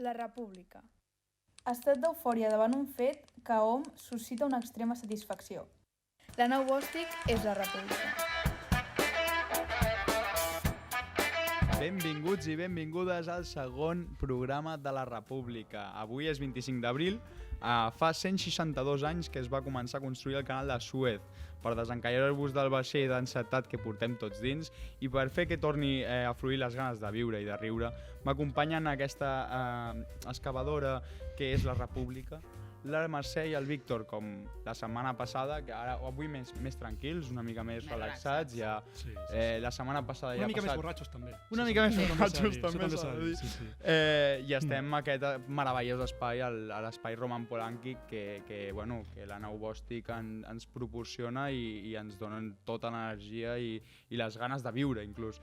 La República. Estat d'eufòria davant un fet que a hom suscita una extrema satisfacció. La nau Bòstic és la República. Benvinguts i benvingudes al segon programa de la República. Avui és 25 d'abril. Fa 162 anys que es va començar a construir el canal de Suez per desencallar-vos del vaixell d'encetat que portem tots dins i per fer que torni a fluir les ganes de viure i de riure. M'acompanyen aquesta excavadora que és la República, la Mercè i el Víctor, com la setmana passada, que ara avui més tranquils, una mica més relaxats. Ja, sí. La setmana passada una mica més borratxos, també. Una mica més borratxos, també s'ha de dir. Sí. I estem en aquest meravellós espai, a l'espai Roman Polanski, que la nau Bòstic ens proporciona i ens donen tota l'energia i les ganes de viure, inclús.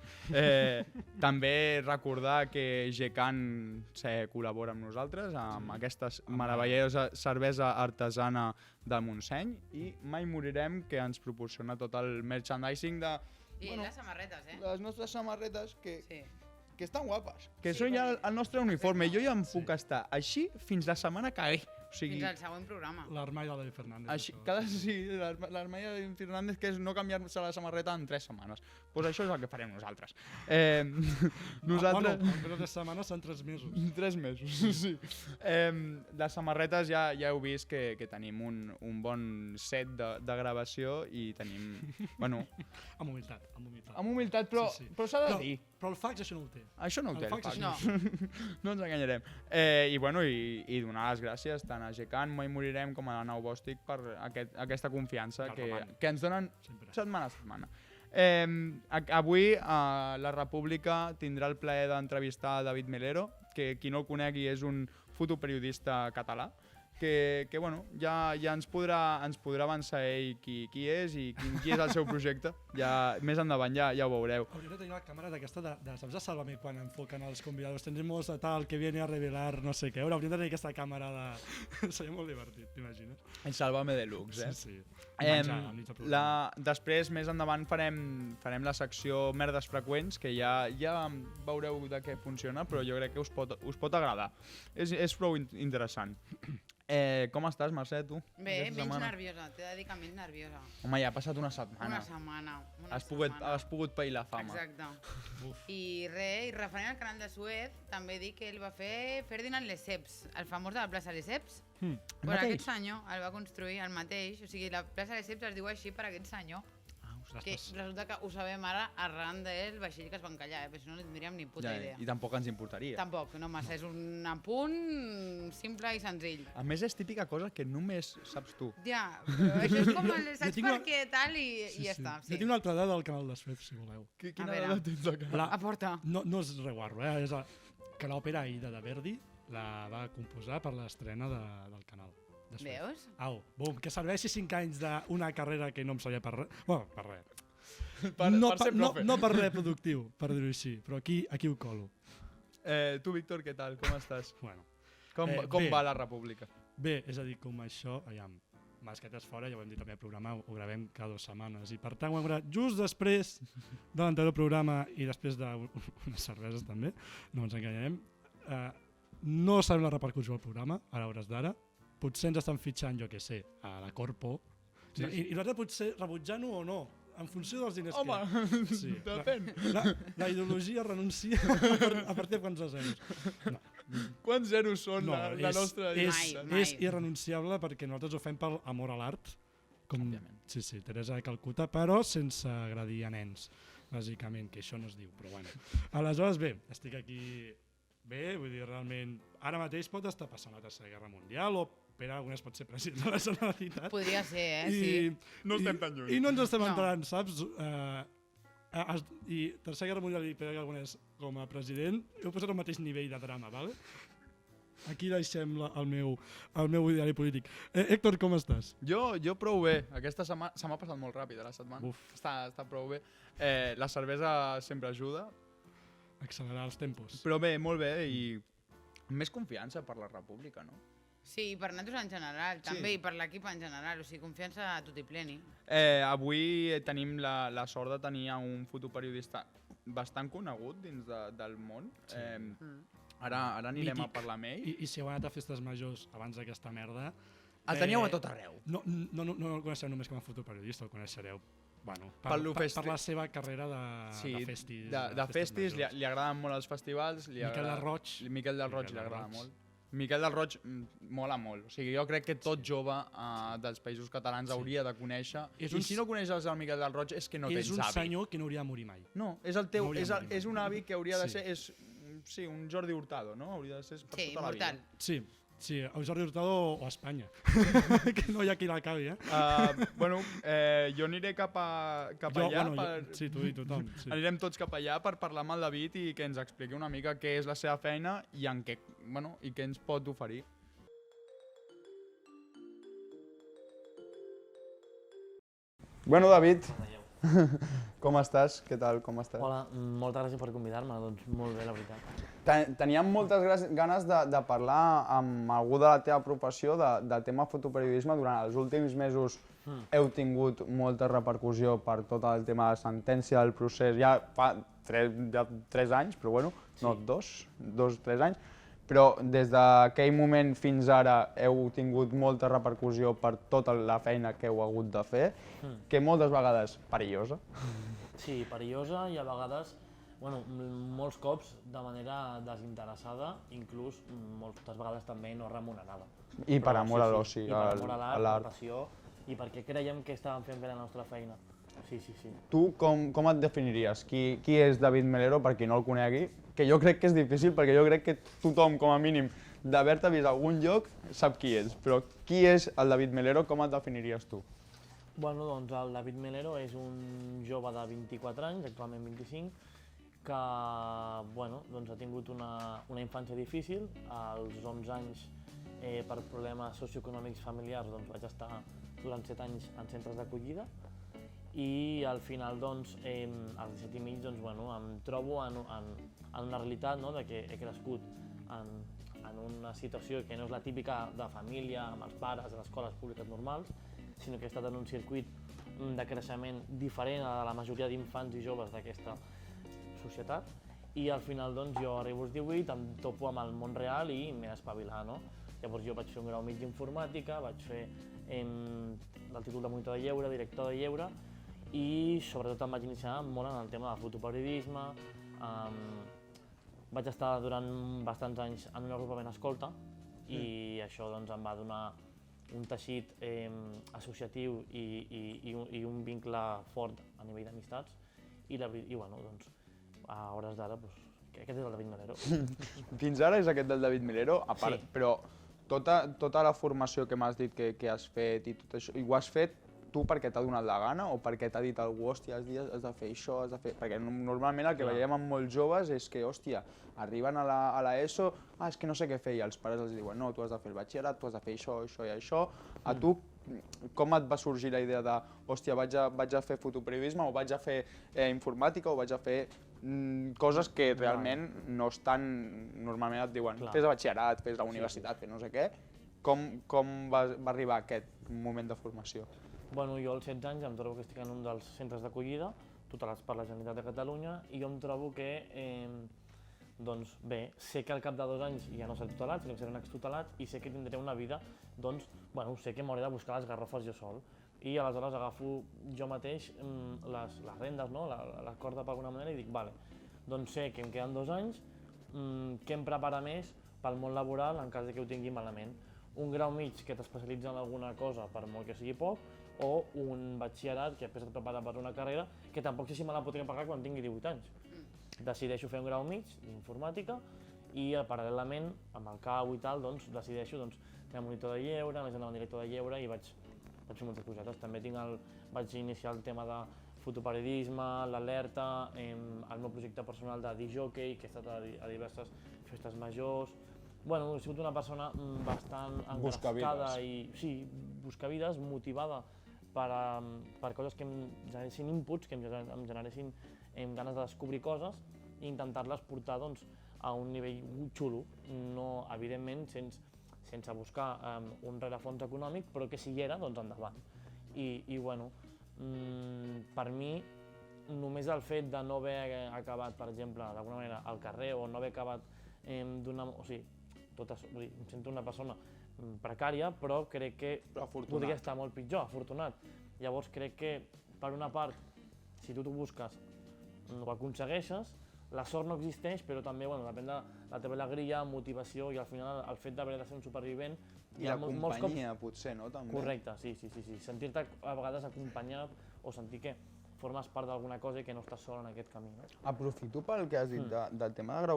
També recordar que GECAN col·labora amb nosaltres, amb aquesta meravellosa cervesa artesana del Montseny, i Mai Morirem, que ens proporciona tot el merchandising de... I les samarretes, les nostres samarretes que estan guapes. Que Sí, són ja perquè- el nostre uniforme. Jo ja em puc estar així fins la setmana que ve. O sigui, Fins al següent programa. L'armall de David Fernández. així, això. l'armalla de Fernández, que és no canviar-se la samarreta en 3 setmanes. Doncs això és el que farem nosaltres. Nosaltres... Bueno, 3 setmanes són 3 mesos. 3 mesos, sí. Les samarretes ja heu vist que tenim un bon set de gravació i tenim... Bueno, Amb humilitat. amb humilitat, però Sí. però s'ha de dir. Però el fax això no ho té. Això no ho té, el fax fax. No. No ens enganyarem. I donar les gràcies tant a GECAN, Mai Morirem, com a la nau Bòstic per aquesta confiança Al que Roman. ens donen Sempre. setmana a setmana. Avui la República tindrà el plaer d'entrevistar David Melero, que qui no el conegui és un fotoperiodista català, que ja ens podrà avançar ell qui és i qui és el seu projecte. Ja, més endavant ja ho veureu. Hauria de tenir la càmera d'aquesta saps a Sálvame quan enfoquen els convidados? Tendremos a tal que viene a revelar no sé què. Hauria de tenir aquesta càmera de... Seria molt divertit, t'imagines? El Sálvame Deluxe, eh? Sí. Menjar Després, més endavant, farem la secció Merdes Freqüents, que ja veureu de què funciona, però jo crec que us pot agradar. És prou interessant. Com estàs, Mercè, tu? Bé, aquesta menys setmana? nerviosa, t'he de dir que menys nerviosa. Home, ja ha passat una setmana. Una setmana. Has pogut pair la fama. Exacte. I referent al canal de Suez, també dic que el va fer Ferdinand Lesseps, el famós de la plaça Lesseps. Però aquest senyor el va construir el mateix, o sigui, la plaça Lesseps es diu així per aquest senyor, que resulta que ho sabem ara arran del vaixell que es va encallar, però si no, no tindríem ni puta idea. I tampoc ens importaria. Tampoc, no massa, és un apunt simple i senzill. A més, és típica cosa que només saps tu. Ja, però això és com el saps tinc per una- què tal i ja està. Jo tinc una altra dada del canal de Suez, si voleu. Quina veure. dada tens al canal? Aporta. No és reguarro, és que l'òpera Aida de Verdi la va composar per l'estrena del canal. de Suez. Veus? Au, bum, que serveixi 5 anys d'una carrera que no em sabia per res. Bueno, per res. Per ser profe. No per res productiu, per dir-ho així, però aquí ho colo. Tu, Víctor, què tal? Com estàs? Bueno, Com bé. va la República? bé, és a dir, com això, aviam, masquetes fora, ja ho hem dit també al programa, ho gravem cada 2 setmanes i per tant ho hem gravat just després de l'anterior programa i després d'unes cerveses també, no ens enganyarem. No sabem la repercussió del programa, a hores d'ara, potser ens estan fitxant, jo què sé, a la Corpo, Sí. i nosaltres potser rebutjant-ho o no, en funció dels diners que hi ha. Home, Sí. depèn. La ideologia renuncia a partir de quants zeros. No, Quants zeros són no, la nostra és, llista? Mai. és irrenunciable perquè nosaltres ho fem per amor a l'art, com Òbviament. sí, Teresa de Calcuta, però sense agredir a nens, bàsicament, que això no es diu, però bueno. Aleshores, bé, estic aquí bé, vull dir, realment, ara mateix pot estar passant la Tercera Guerra Mundial o Pere Aragonès pot ser president de la Generalitat. Podria ser, sí. No estem tan lluny. I no ens estem No. entrant, saps? I Tercera Guerra Mundial i Pere Aragonès com a president, heu posat al mateix nivell de drama, ¿vale? Aquí deixem el meu ideari polític. Héctor, com estàs? Jo prou bé. Aquesta setmana se m'ha passat molt ràpid, la setmana. Uf. Està prou bé. La cervesa sempre ajuda, Accelerar els tempos. però bé, molt bé, i amb més confiança per la República, no? Sí, per nosaltres en general, també, Sí. i per l'equip en general, o sigui, confiança a tutti pleni. Avui tenim la sort de tenir un fotoperiodista bastant conegut dins del món. Ara anirem a mític. parlar amb ell. I si heu anat a festes majors abans d'aquesta merda... El teníeu a tot arreu. No el coneixereu només com a fotoperiodista, el coneixereu per la seva carrera de festis. De festis, li agraden molt els festivals. Miquel del Roig. Miquel del Roig li agrada molt. Miquel del Roig mola molt. O sigui, jo crec que tot jove dels països catalans hauria de conèixer. I si no coneixes el Miquel del Roig és que no tens avi. És un senyor que no hauria de morir mai. No, és un avi que hauria de ser... Sí, un Jordi Hurtado, no? Hauria de ser per tota la vida. Sí, el Jordi Hurtado o Espanya, que no hi ha qui l'acabi, Jo aniré cap allà. Sí, tu i tothom. Anirem tots cap allà per parlar amb el David i que ens expliqui una mica què és la seva feina i què ens pot oferir. Bueno, David, com estàs? Què tal, com estàs? Hola, moltes gràcies per convidar-me, doncs molt bé, la veritat. Teníem moltes ganes de parlar amb algú de la teva professió del tema fotoperiodisme. Durant els últims mesos heu tingut molta repercussió per tot el tema de sentència del procés, ja fa 3 anys, però bueno, no, 2-3 anys. Però des d'aquell moment fins ara heu tingut molta repercussió per tota la feina que heu hagut de fer, que moltes vegades perillosa. Sí, perillosa i a vegades, molts cops de manera desinteressada, inclús moltes vegades també no remunerada. I per amor a l'oci, a l'art, a la passió, i perquè creiem que estàvem fent bé la nostra feina. Sí. Tu com et definiries? Qui és David Melero, per qui no el conegui? Que jo crec que és difícil, perquè jo crec que tothom, com a mínim, d'haver-te vist a algun lloc, sap qui és. Però qui és el David Melero, com et definiries tu? Bueno, doncs el David Melero és un jove de 24 anys, actualment 25, que ha tingut una infància difícil. Als 11 anys, per problemes socioeconòmics familiars, vaig estar durant 7 anys en centres d'acollida. I al final, als 17 i mig, em trobo en una realitat de que he crescut en una situació que no és la típica de família, amb els pares, a les escoles públiques normals, sinó que he estat en un circuit de creixement diferent a la majoria d'infants i joves d'aquesta societat. I al final jo arribo als 18, em topo amb el món real i m'he d'espavilar. Llavors jo vaig fer un grau mig d'informàtica, vaig fer el títol de monitor de lleure, director de lleure, i sobretot em vaig iniciar molt en el tema de fotoperiodisme. Vaig estar durant bastants anys en un agrupament escolta i això em va donar un teixit associatiu i un vincle fort a nivell d'amistats i a hores d'ara aquest és el David Melero. Fins ara és aquest del David Melero, a part, però tota la formació que m'has dit que has fet i tot això, ho has fet tu perquè t'ha donat la gana o perquè t'ha dit algú, hòstia, has de fer això, has de fer... Perquè normalment el que veiem amb molts joves és que, hòstia, arriben a l'ESO, és que no sé què fer, i els pares els diuen, no, tu has de fer el batxillerat, tu has de fer això, això i això. A tu, com et va sorgir la idea de, hòstia, vaig a fer fotoperiodisme o vaig a fer informàtica o vaig a fer coses que realment no estan... Normalment et diuen, fes el batxillerat, fes la universitat, fes no sé què. Com va arribar aquest moment de formació? Bueno, jo als 16 anys em trobo que estic en un dels centres d'acollida, tutelats per la Generalitat de Catalunya, i jo em trobo que, sé que al cap de 2 anys ja no seré tutelat, sinó que seré un extutelat, i sé que tindré una vida, sé que m'hauré de buscar les garrofes jo sol. I aleshores agafo jo mateix les rendes, la corda per alguna manera, i dic, vale, doncs sé que em queden 2 anys, què em prepara més pel món laboral en cas que ho tingui malament. Un grau mig que t'especialitza en alguna cosa, per molt que sigui poc, o un batxillerat que després et prepara per una carrera que tampoc sé si me la podré pagar quan tingui 18 anys. Decideixo fer un grau mig d'informàtica i paral·lelament, amb el CAU i tal, decideixo fer monitor de lleure, més endavant director de lleure i vaig fer moltes cosetes. També vaig iniciar el tema de fotoperiodisme, l'alerta, el meu projecte personal de disc-jockey, que he estat a diverses festes majors. Bueno, he sigut una persona bastant engrescada i buscavides, motivada per coses que em generessin inputs, que em generessin ganes de descobrir coses i intentar-les portar a un nivell xulo, no, evidentment, sense buscar un rerefons econòmic, però que si hi era, endavant. I bueno, per mi, només el fet de no haver acabat, per exemple, d'alguna manera al carrer o no haver acabat o sigui, em sento una persona precària, però crec que podria estar molt pitjor, afortunat. Llavors crec que, per una part, si tu t'ho busques, ho aconsegueixes, la sort no existeix, però també depèn de la teva alegria, motivació i al final el fet d'haver de ser un supervivent. I la companyia, potser, no? També. Correcte, sí. Sentir-te a vegades acompanyat o sentir que formes part d'alguna cosa i que no estàs sol en aquest camí. Aprofito pel que has dit del tema de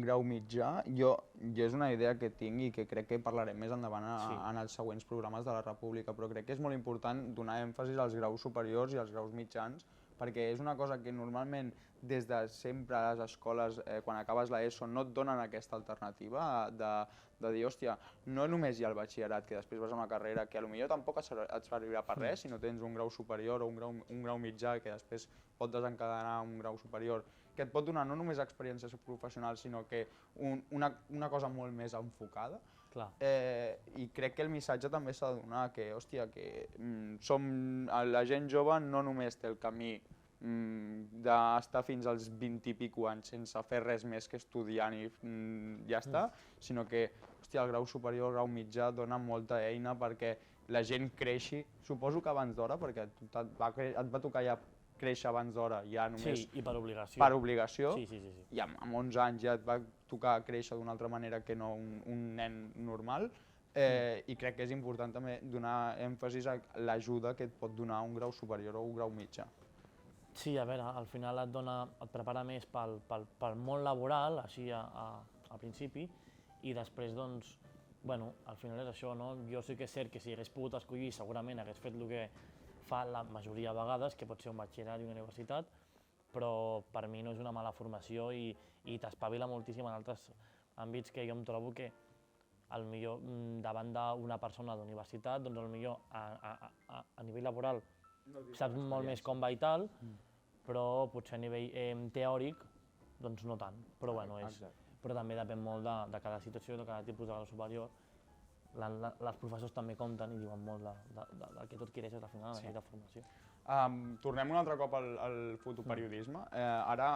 grau mitjà. Jo és una idea que tinc i que crec que parlarem més endavant en els següents programes de la República, però crec que és molt important donar èmfasi als graus superiors i als graus mitjans, perquè és una cosa que normalment des de sempre a les escoles, quan acabes l'ESO, no et donen aquesta alternativa de dir, hòstia, no només hi ha el batxillerat, que després vas a una carrera que potser tampoc et servirà per res si no tens un grau superior o un grau mitjà que després pot desencadenar un grau superior, que et pot donar no només experiència professional, sinó que una cosa molt més enfocada. I crec que el missatge també s'ha de donar, que, hòstia, que la gent jove no només té el camí d'estar fins als 20 i pico anys sense fer res més que estudiant i ja està, sinó que el grau superior, el grau mitjà dona molta eina perquè la gent creixi, suposo que abans d'hora, perquè et va tocar ja créixer abans d'hora, ja només... Sí, i per obligació. Per obligació, sí. I amb 11 anys ja et va tocar créixer d'una altra manera que no un nen normal, i crec que és important també donar èmfasis a l'ajuda que et pot donar un grau superior o un grau mitjà. Sí, a veure, al final et prepara més pel món laboral, així al principi, i després, doncs, bueno, al final és això, no? Jo sí que és cert que si hagués pogut escollir, segurament hagués fet el que fa la majoria de vegades, que pot ser un batxillerat i una universitat, però per mi no és una mala formació i t'espavila moltíssim en altres àmbits que jo em trobo que potser davant d'una persona d'universitat, doncs potser a nivell laboral saps molt més com va i tal, però potser a nivell teòric doncs no tant, però bueno, però també depèn molt de cada situació, de cada tipus de grau superior. Les professors també compten i diuen molt del que tu adquireixes al final en aquesta formació. Tornem un altre cop al fotoperiodisme. Ara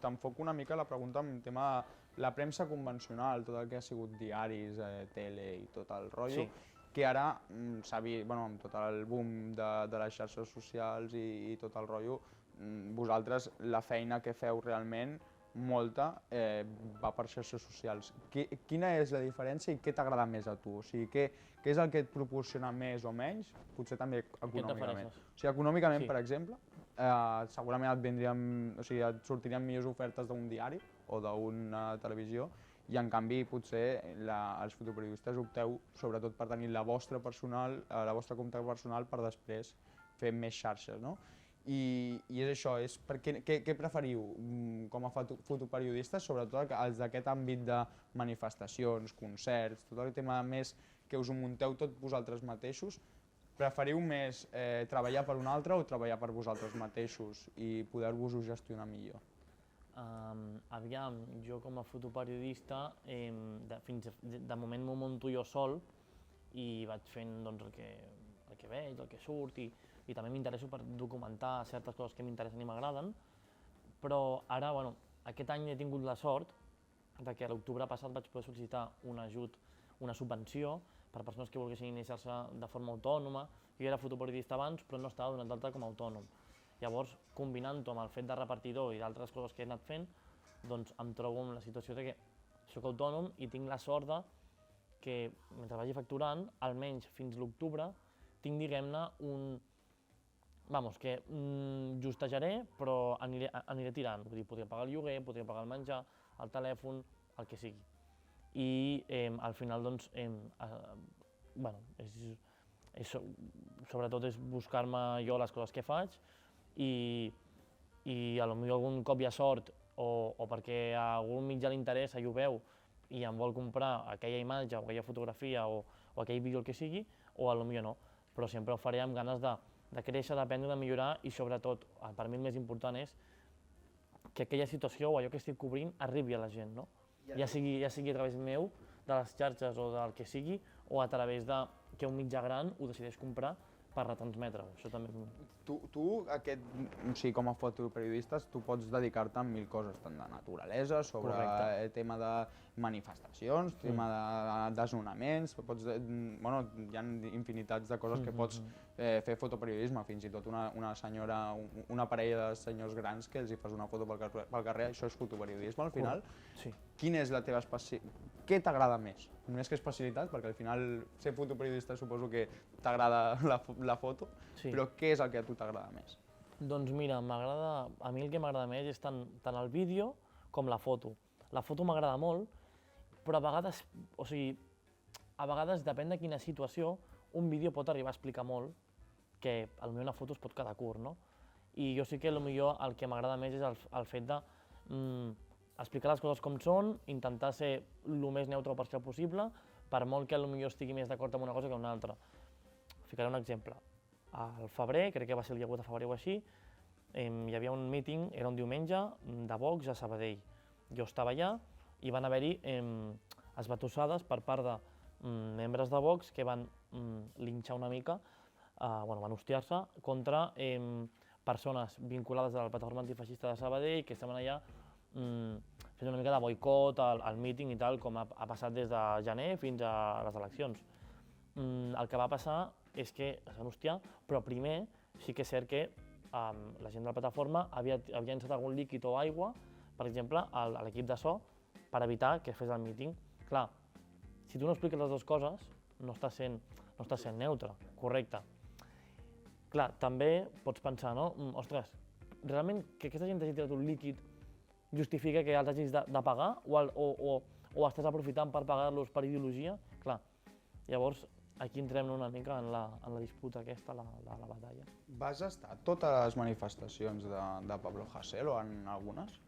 t'enfoco una mica la pregunta en tema de la premsa convencional, tot el que ha sigut diaris, tele i tot el rotllo, que ara s'ha vist, amb tot el boom de les xarxes socials i tot el rotllo, vosaltres la feina que feu realment, molta, va per xarxes socials. Quina és la diferència i què t'agrada més a tu? O sigui, què és el que et proporciona més o menys, potser també econòmicament? O sigui, econòmicament, per exemple, segurament et sortirien millors ofertes d'un diari o d'una televisió, i en canvi potser els fotoperiodistes opteu sobretot per tenir la vostra compte personal per després fer més xarxes, no? I és això, què preferiu com a fotoperiodistes, sobretot els d'aquest àmbit de manifestacions, concerts, tot el tema més que us ho munteu tot vosaltres mateixos, preferiu més treballar per un altre o treballar per vosaltres mateixos i poder-vos-ho gestionar millor? Aviam, jo com a fotoperiodista, de moment m'ho munto jo sol i vaig fent el que veig, el que surt, i també m'interesso per documentar certes coses que m'interessen i m'agraden, però ara, aquest any he tingut la sort que a l'octubre passat vaig poder sol·licitar un ajut, una subvenció, per persones que volguessin iniciar-se de forma autònoma. Jo era fotoperiodista abans, però no estava donat d'alta com a autònom. Llavors, combinant-ho amb el fet de repartidor i d'altres coses que he anat fent, doncs em trobo en la situació que soc autònom i tinc la sort que, mentre vagi facturant, almenys fins l'octubre, tinc, diguem-ne, que justejaré, però aniré tirant. Vull dir, podria pagar el lloguer, podria pagar el menjar, el telèfon, el que sigui. I al final, doncs, sobretot és buscar-me jo les coses que faig i potser algun cop hi ha sort o perquè a algun mitjà li interessa i ho veu i em vol comprar aquella imatge o aquella fotografia o aquell vídeo, el que sigui, o potser no, però sempre ho faré amb ganes de créixer, d'aprendre, de millorar i sobretot, per mi el més important és que aquella situació o allò que estic cobrint arribi a la gent, no? Ja sigui a través meu, de les xarxes o del que sigui, o a través que un mitjà gran ho decideix comprar per retransmetre-ho. Això també... Tu o sigui, com a fotoperiodista, tu pots dedicar-te a 1000 coses, tant de naturalesa, sobre el tema de manifestacions, tema de desnonaments, bueno, hi ha infinitats de coses que pots fer fotoperiodisme, fins i tot una parella de senyors grans que els hi fas una foto pel carrer, això és fotoperiodisme al final. Sí. Quina és la teva què t'agrada més? Més que especialitat, perquè al final ser fotoperiodista suposo que t'agrada la foto, però què és el que a tu t'agrada més? Doncs mira, a mi el que m'agrada més és tant el vídeo com la foto. La foto m'agrada molt, però a vegades depèn de quina situació, un vídeo pot arribar a explicar molt, que potser una foto es pot quedar curt, no? I jo sí que potser el que m'agrada més és el fet de explicar les coses com són, intentar ser el més neutre o parcial possible, per molt que potser estigui més d'acord amb una cosa que amb una altra. Ficaré un exemple. Al febrer, crec que va ser el dia 8 de febrer o així, hi havia un míting, era un diumenge, de Vox a Sabadell. Jo estava allà i van haver-hi esbatussades per part de membres de Vox que van linxar una mica, van hostiar-se contra persones vinculades a la plataforma antifeixista de Sabadell que estaven allà fent una mica de boicot al míting i tal, com ha passat des de gener fins a les eleccions. El que va passar és que es van hostiar, però primer sí que és cert que la gent de la plataforma havia llançat algun líquid o aigua, per exemple, a l'equip de so, per evitar que es fes el míting. Clar, si tu no expliques les dues coses, no estàs sent neutre, correcte. Clar, també pots pensar, no? Ostres, realment que aquesta gent hagi tirat un líquid justifica que els hagis de pagar o estàs aprofitant per pagar-los per ideologia? Clar, llavors aquí entrem una mica en la disputa aquesta, la batalla. Vas estar a totes les manifestacions de Pablo Hasél o en algunes?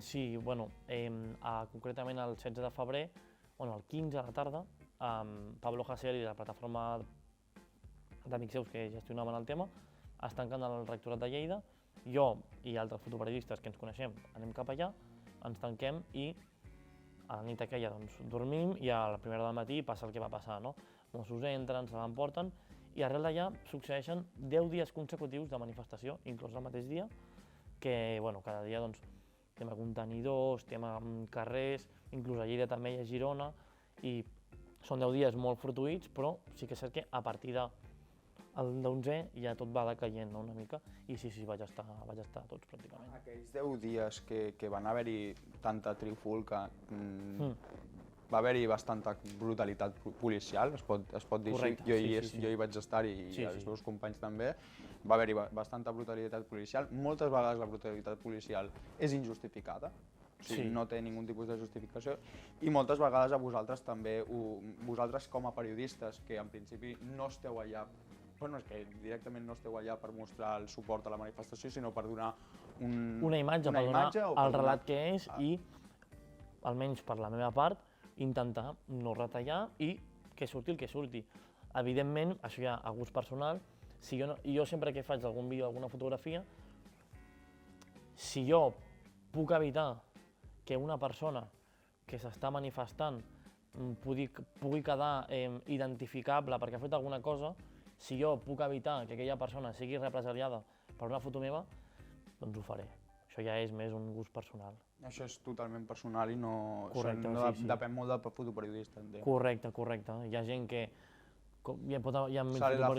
Sí, concretament el 16 de febrer, el 15 a la tarda, Pablo Hasél i la plataforma d'amics seus que gestionaven el tema es tanquen al rectorat de Lleida. Jo i altres fotoperiodistes que ens coneixem anem cap allà, ens tanquem i a la nit aquella dormim i a la primera del matí passa el que va passar, no? Mossos entren, se l'emporten i arrel d'allà succeeixen 10 dies consecutius de manifestació, inclús el mateix dia, que cada dia tema contenidors, tema carrers, inclús a Lleida també i a Girona, i són 10 dies molt fortuïts, però sí que és cert que a partir del 11è ja tot va decaient una mica, i sí, vaig estar tots pràcticament. Aquells 10 dies que van haver-hi tanta trifulca, va haver-hi bastanta brutalitat policial, es pot dir així. Jo hi vaig estar i els meus companys també. Va haver-hi bastanta brutalitat policial. Moltes vegades la brutalitat policial és injustificada, o sigui, no té ningun tipus de justificació, i moltes vegades a vosaltres també, vosaltres com a periodistes, que en principi no esteu allà, és que directament no esteu allà per mostrar el suport a la manifestació, sinó per donar una imatge, per donar el relat que és i, almenys per la meva part, intentar no retallar i que surti el que surti. Evidentment, això ja a gust personal, jo sempre que faig algun vídeo o alguna fotografia, si jo puc evitar que una persona que s'està manifestant pugui quedar identificable perquè ha fet alguna cosa, si jo puc evitar que aquella persona sigui represaliada per una foto meva, doncs ho faré. Això ja és més un gust personal. Això és totalment personal i no depèn molt del fotoperiodista, entenc. Correcte. Hi ha gent que... Sale la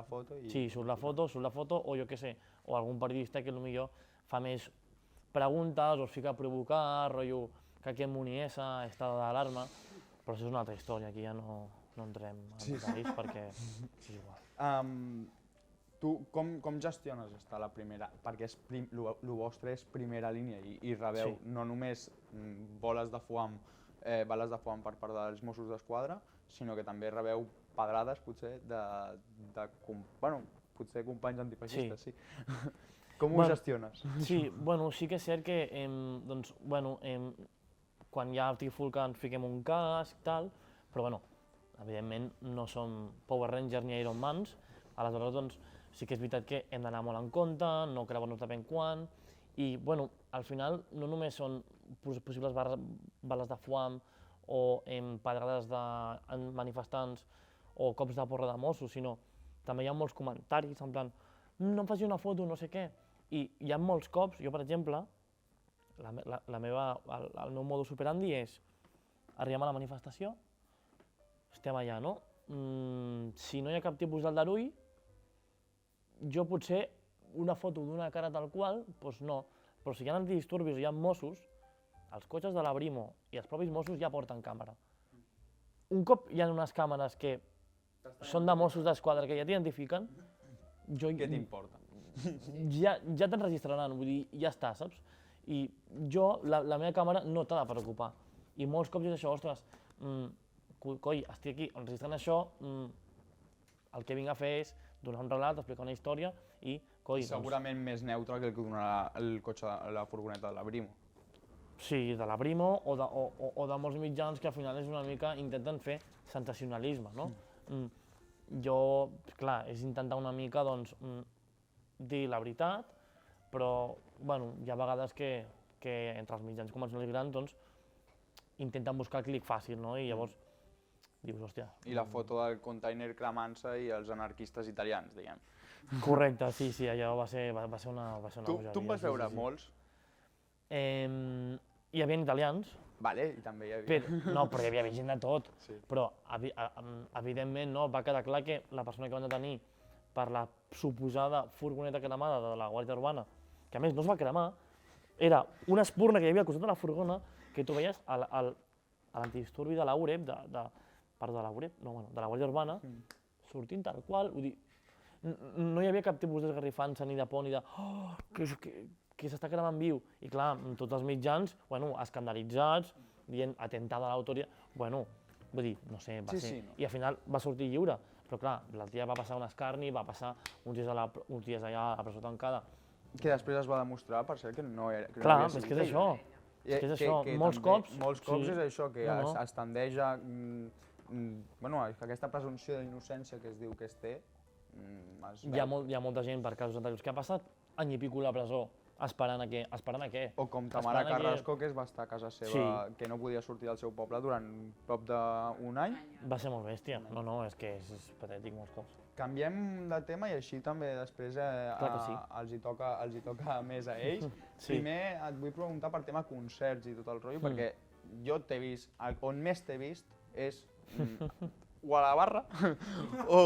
foto i... Sí, surt la foto, o jo què sé, o algun periodista que potser fa més preguntes o es fica a provocar, rotllo que aquest muniesa, estada d'alarma, però això és una altra història, aquí ja no entrem en detalls perquè és igual. Tu com gestiones estar a la primera? Perquè el vostre és primera línia i rebeu no només bales de foam per part dels Mossos d'Esquadra, sinó que també rebeu pedrades, potser, potser companys antifeixistes, sí. Com ho gestiones? Sí, sí que és cert que quan hi ha trifulca ens fiquem un casc, tal, però evidentment no som Power Rangers ni Iron Mans, aleshores sí que és veritat que hem d'anar molt en compte, no creuar-nos de ben quan, i al final no només són possibles bales de foam o pedrades de manifestants o cops de porra de Mossos, sinó també hi ha molts comentaris, en plan, no em faci una foto, no sé què. I hi ha molts cops, jo per exemple, el meu modus operandi és, arribem a la manifestació, estem allà, no? Si no hi ha cap tipus d'aldarull, jo potser una foto d'una cara tal qual, doncs no. Però si hi ha antidisturbis o hi ha Mossos, els cotxes de la Brimo i els propis Mossos ja porten càmera. Un cop hi ha unes càmeres que són de Mossos d'Esquadra que ja t'identifiquen, Què t'importa? ja t'enregistraran, vull dir, ja està, saps? I la meva càmera no t'ha de preocupar. I molts cops és això, ostres, coi, estic aquí enregistrant això, el que vinc a fer és donar un relat, explicar una història i, coi, Segurament més neutre que el que donarà el cotxe, la furgoneta de la Brimo. Sí, de la Brimo o de molts mitjans que al final és una mica, intenten fer sensacionalisme, no? Jo, clar, és intentar una mica, doncs, dir la veritat, però, bueno, hi ha vegades que entre els mitjans convencionals grans, doncs, intenten buscar el clic fàcil, no? I llavors dius, hòstia... I la foto del container cremant-se i els anarquistes italians, diguem. Correcte, sí, allò va ser una bogeria. Tu en vas veure molts? Hi havia italians. Vale, i també hi havia... No, però hi havia gent de tot. Sí. Però, evidentment, no, va quedar clar que la persona que van detenir per la suposada furgoneta cremada de la Guàrdia Urbana, que a més no es va cremar, era una espurna que hi havia al costat de la furgona que tu veies a l'antidisturbi de la UREP, de la Guàrdia Urbana, sortint tal qual, vull dir, no hi havia cap tipus d'esgarrifança ni de por ni de que s'està cremant viu. I clar, tots els mitjans, escandalitzats, dient atentada a l'autoria, vull dir, no sé, va ser... I al final va sortir lliure, però clar, la tia va passar un escarni, va passar uns dies allà a la presó tancada. Que després es va demostrar, per cert, que no era... Clar, és que és això. És que és això, molts cops... Molts cops és això, que es tendeix a... aquesta presumpció d'innocència que es diu que es té... Hi ha molta gent per casos anteriors que ha passat any i pico a la presó esperant a què? O com Tamara Carrasco, que es va estar a casa seva, que no podia sortir del seu poble durant prop d'un any. Va ser molt bèstia. No, és que és patètic molts cops. Canviem de tema i així també després els hi toca més a ells. Primer et vull preguntar per tema concerts i tot el rotllo, perquè jo t'he vist, on més t'he vist és o a la barra o...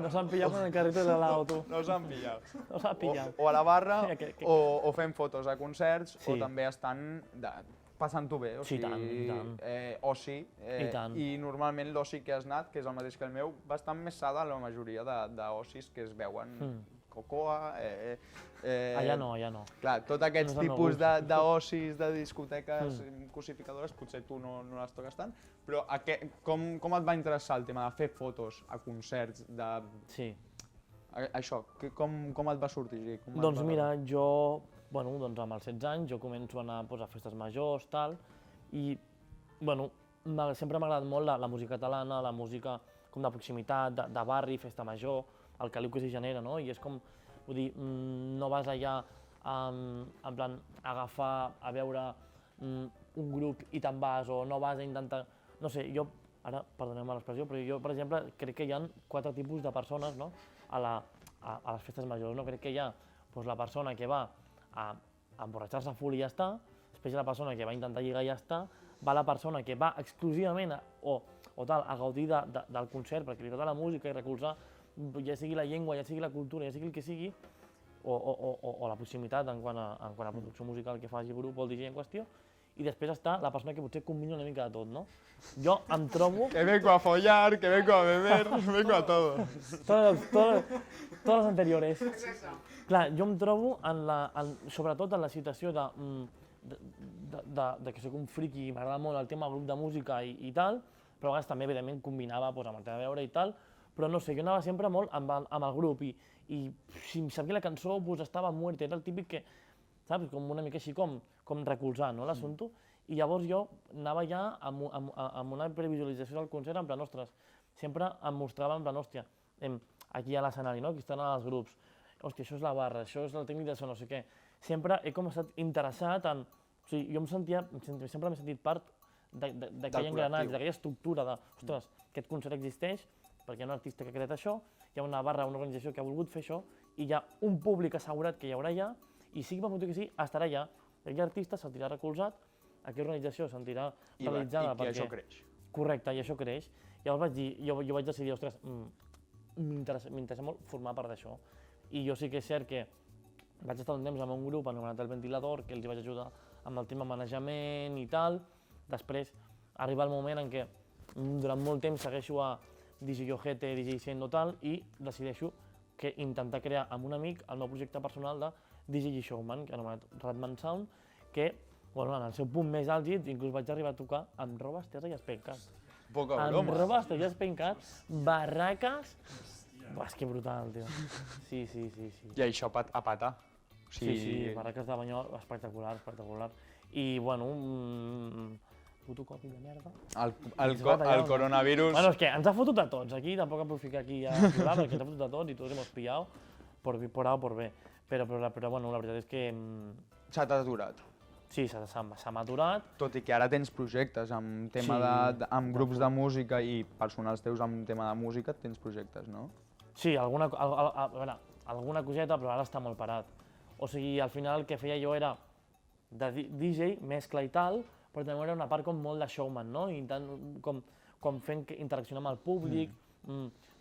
No s'han pillat en el carrito de l'au, tu. No s'han pillat. No s'han pillat. O a la barra o fent fotos a concerts o també estan passant-ho bé, o sigui, oci. I normalment l'oci que has anat, que és el mateix que el meu, bastant més sa de la majoria d'ocis que es veuen. Cocoa... Allà no. Clar, tot aquests tipus d'ocis, de discoteques cosificadores, potser tu no les toques tant, però com et va interessar el tema de fer fotos a concerts? Sí. Això, com et va sortir? Doncs mira, jo, amb els 16 anys, jo començo a anar a festes majors, tal, i, sempre m'ha agradat molt la música catalana, la música com de proximitat, de barri, festa major, el caliu que s'hi genera, no? I és com, vull dir, no vas allà en plan agafar a veure un grup i te'n vas, o no vas a intentar... No sé, jo, ara, perdoneu-me l'expressió, però jo, per exemple, crec que hi ha 4 tipus de persones, no?, a les festes majors, no? Crec que hi ha la persona que va a emborratxar-se full i ja està, després hi ha la persona que va a intentar lligar i ja està, va la persona que va exclusivament a gaudir del concert perquè li agrada la música i recolzar ja sigui la llengua, ja sigui la cultura, ja sigui el que sigui, o la proximitat en quant a producció musical que faci el grup o el DJ en qüestió, i després està la persona que potser combina una mica de tot, no? Jo em trobo... Que vengo a follar, que vengo a beber, vengo a todo. Todas las anteriores. Clar, jo em trobo, sobretot en la situació que soc un friqui i m'agrada molt el tema grup de música i tal, però a vegades també, evidentment, combinava amb el tema de beure i tal, però no sé, jo anava sempre molt amb el grup i si em sabia la cançó estava muerta, era el típic que, saps, com una mica així com recolzar l'assumpte, i llavors jo anava ja amb una previsualització del concert en plan, ostres, sempre em mostrava en plan, hòstia, aquí a l'escenari, aquí estan els grups, hòstia, això és la barra, això és el tècnic de so, no sé què, sempre he estat interessat en, o sigui, jo sempre m'he sentit part d'aquell engranatge, d'aquella estructura de, ostres, aquest concert existeix perquè hi ha un artista que ha creat això, hi ha una barra, una organització que ha volgut fer això, i hi ha un públic assegurat que hi haurà allà, i sigui pel motiu que sigui, estarà allà. Aquell artista se'l sentirà recolzat, aquella organització se'l sentirà realitzada. I això creix. Correcte, i això creix. Llavors vaig dir, jo vaig decidir, ostres, m'interessa molt formar part d'això. I jo sí que és cert que vaig estar un temps amb un grup anomenat El Ventilador, que els vaig ajudar amb el tema manejament i tal. Després arriba el moment en què durant molt temps segueixo a DJ Ojete, DJ Siendo tal, i decideixo que intentar crear amb un amic el meu projecte personal de DJ Showman, que anomenat Ratman Sound, que en el seu punt més àlgid inclús vaig arribar a tocar amb roba estesa i espencat. Poca Amb broma. roba estesa i espencat, barraques... Buah, és que brutal, tio. Sí. I això a patar. Sí, barraques de banyó espectacular. I, bueno, puto Covid de merda. El coronavirus... Bueno, és que ens ha fotut a tots, aquí, tampoc em puc ficar aquí a plorar, perquè ens ha fotut a tots i tots hemos pillado, por A o por B. Però, bueno, la veritat és que... S'ha aturat. Sí, s'ha maturat. Tot i que ara tens projectes amb amb grups de música i personals teus amb tema de música, tens projectes, no? Sí, alguna coseta, però ara està molt parat. O sigui, al final el que feia jo era de DJ, mescla i tal, però també era una part com molt de showman, no? Com fent interaccionar amb el públic.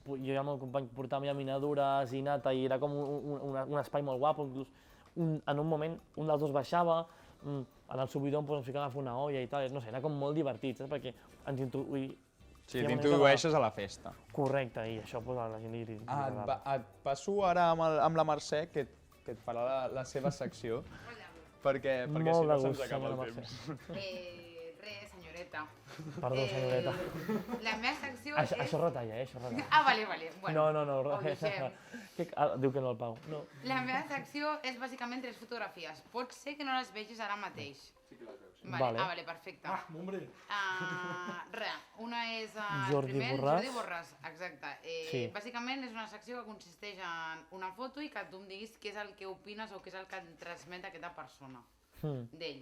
Jo i el meu company portàvem ja minadures i nata i era com un espai molt guapo, inclús en un moment un dels dos baixava, en el subidor ens ficàvem a fer una olla i tal, no sé, era com molt divertit, saps? Perquè ens introduïm... Sí, t'introdueixes a la festa. Correcte, i això a la gent li agradava. Et passo ara amb la Mercè, que et farà la seva secció, perquè si no se'ns acaba el temps. Senyoreta. Perdó, senyoreta. La meva secció és... Això retalla, això retalla. Ah, vale. Bueno, no, diu que no el pago. No. La meva secció és bàsicament 3 fotografies. Pot ser que no les vegis ara mateix. Sí que les veus. Vale. Vale, perfecte. Hombre. Una és Jordi Borràs. Jordi Borràs, exacte. Sí. Bàsicament és una secció que consisteix en una foto i que tu em diguis què és el que opines o què és el que et transmet aquesta persona. D'ell.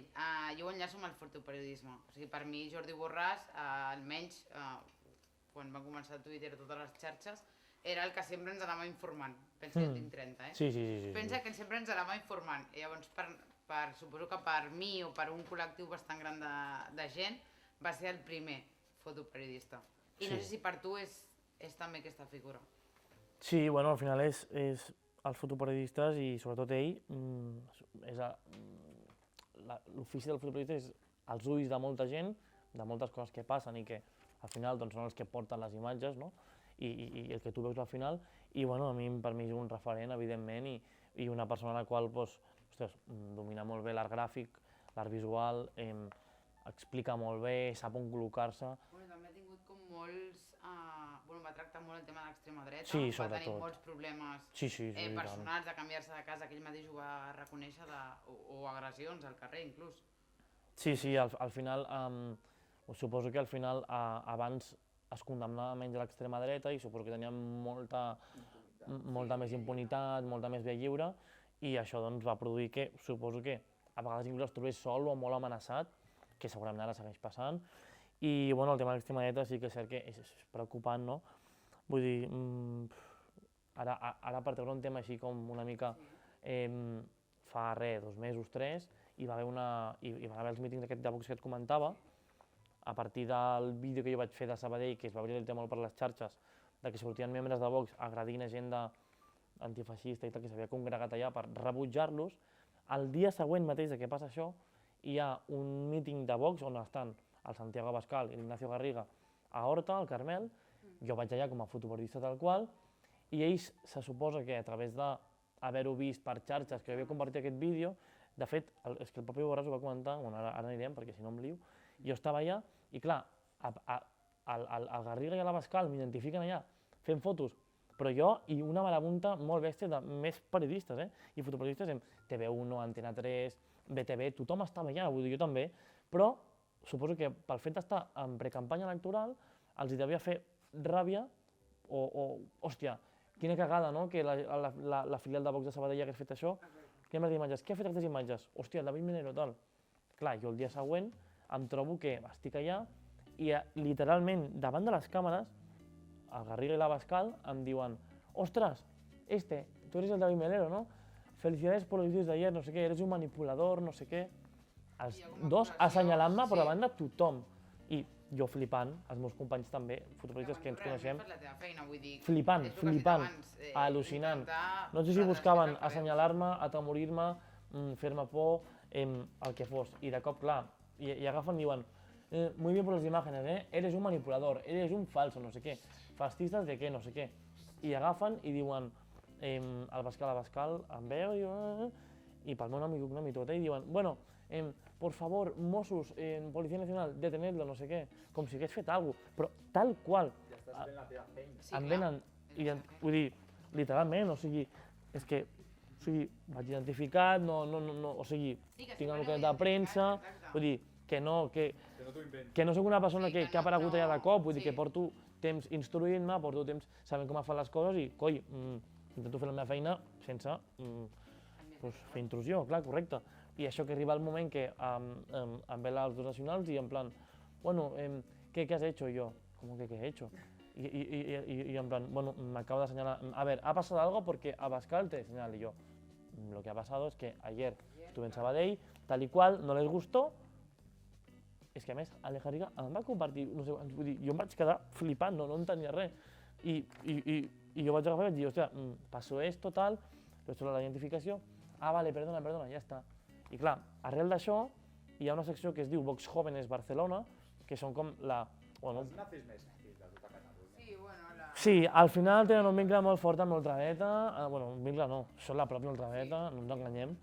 Jo ho enllaço amb el fotoperiodisme. O sigui, per mi Jordi Borràs, almenys quan va començar Twitter i totes les xarxes, era el que sempre ens anava informant. Pensa que jo tinc 30, Sí. Pensa que sempre ens anava informant. I llavors, suposo que per mi o per un col·lectiu bastant gran de gent, va ser el primer fotoperiodista. I no sé si per tu és també aquesta figura. Sí, bueno, al final és els fotoperiodistes i sobretot ell, l'ofici del fotoperiodista és els ulls de molta gent, de moltes coses que passen i que al final doncs, són els que porten les imatges, no? I el que tu veus al final. I bueno, per mi és un referent, evidentment, i una persona a la qual domina molt bé l'art gràfic, l'art visual, explica molt bé, sap on col·locar-se. També ha tingut com molts... va tractar molt el tema de l'extrema dreta, sí, va tenir molts problemes personals de canviar-se de casa, que ell mateix ho va reconèixer, o agressions al carrer inclús. Sí, al final, suposo que al final abans es condemnava menys a l'extrema dreta i suposo que tenia molta més impunitat, molta més via lliure, i això doncs, va produir que suposo que a vegades inclús es trobés sol o molt amenaçat, que segurament ara segueix passant. I bueno, el tema de l'extrema dreta sí que és cert que és preocupant, no? Vull dir, ara per treure un tema així com una mica fa 2 mesos, 3, hi va haver els mítings de Vox que et comentava, a partir del vídeo que jo vaig fer de Sabadell, que es va obrir el tema molt per les xarxes, de que sortien membres de Vox agredint a gent antifeixista i tal, que s'havia congregat allà per rebutjar-los, el dia següent mateix que passa això, hi ha un míting de Vox on estan el Santiago Abascal i l'Ignacio Garriga a Horta, al Carmel, jo vaig allà com a fotoperiodista tal qual, i ells se suposa que a través d'haver-ho vist per xarxes, que jo havia compartit aquest vídeo, de fet, és que el propi Borràs ho va comentar, bueno, ara anirem perquè si no em lio, jo estava allà i clar, el Garriga i l'Abascal m'identifiquen allà fent fotos, però jo i una marabunta molt bèstia de més periodistes, i fotoperiodistes en TV1, Antena 3, BTV, tothom estava allà, vull dir, jo també, però suposo que pel fet d'estar en precampanya electoral els hi devia fer ràbia hòstia, quina cagada, no?, que la filial de Vox de Sabadell hagués fet això. Què m'ha dit imatges? Què ha fet aquestes imatges? Hòstia, el David Minero, tal. Clar, jo el dia següent em trobo que estic allà i literalment davant de les càmeres el Garriga i l'Abascal em diuen «Ostras, tú eres el David Melero, ¿no? Felicidades por los vídeos de ayer, no sé qué, eres un manipulador, no sé què». Els dos assenyalant-me per davant de tothom. I jo flipant, els meus companys també, fotoperiodistes que ens coneixem, flipant, al·lucinant. No sé si buscaven assenyalar-me, atemorir-me, fer-me por, el que fos. I de cop, clar, i agafen i diuen «Muy bien por las imágenes, eres un manipulador, eres un falso, no sé què, fascistes de què, no sé què». I agafen i diuen el Abascal em veu i pel meu nom i cognom i tot, i diuen «Bueno, por favor, Mossos, Policía Nacional, detenedlo, no sé què», com si hagués fet alguna cosa, però tal qual. Ja estàs fent la teva feina. Em venen, vull dir, literalment, o sigui, és que, o sigui, vaig identificat, o sigui, tinc el document de premsa, vull dir, que no soc una persona que ha aparegut allà de cop, vull dir que porto temps instruint-me, porto temps sabent com es fan les coses i, coi, intento fer la meva feina sense fer intrusió, clar, correcte. I això que arriba el moment que em ve els dos nacionals i en plan, bueno, ¿qué has hecho? Y yo, ¿cómo que qué he hecho? Y en plan, bueno, me acabo de señalar, a ver, ¿ha pasado algo? Porque Abascal te señala. Y yo, lo que ha pasado es que ayer estuve en Sabadell, tal y cual, no les gustó. És que a més, el Garriga em va compartir, no sé, vull dir, jo em vaig quedar flipant, no entenia res. I jo vaig agafar i vaig dir, hòstia, pasó esto, tal, però la identificació, vale, perdona, ja està. I clar, arrel d'això, hi ha una secció que es diu Vox Jóvenes Barcelona, que són com la... Bueno, Els nazis més nazis de tota Catalunya. sí, al final tenen un vincle molt fort amb l'ultradreta, bueno, un vincle no, són la pròpia ultradreta, no ens enganyem,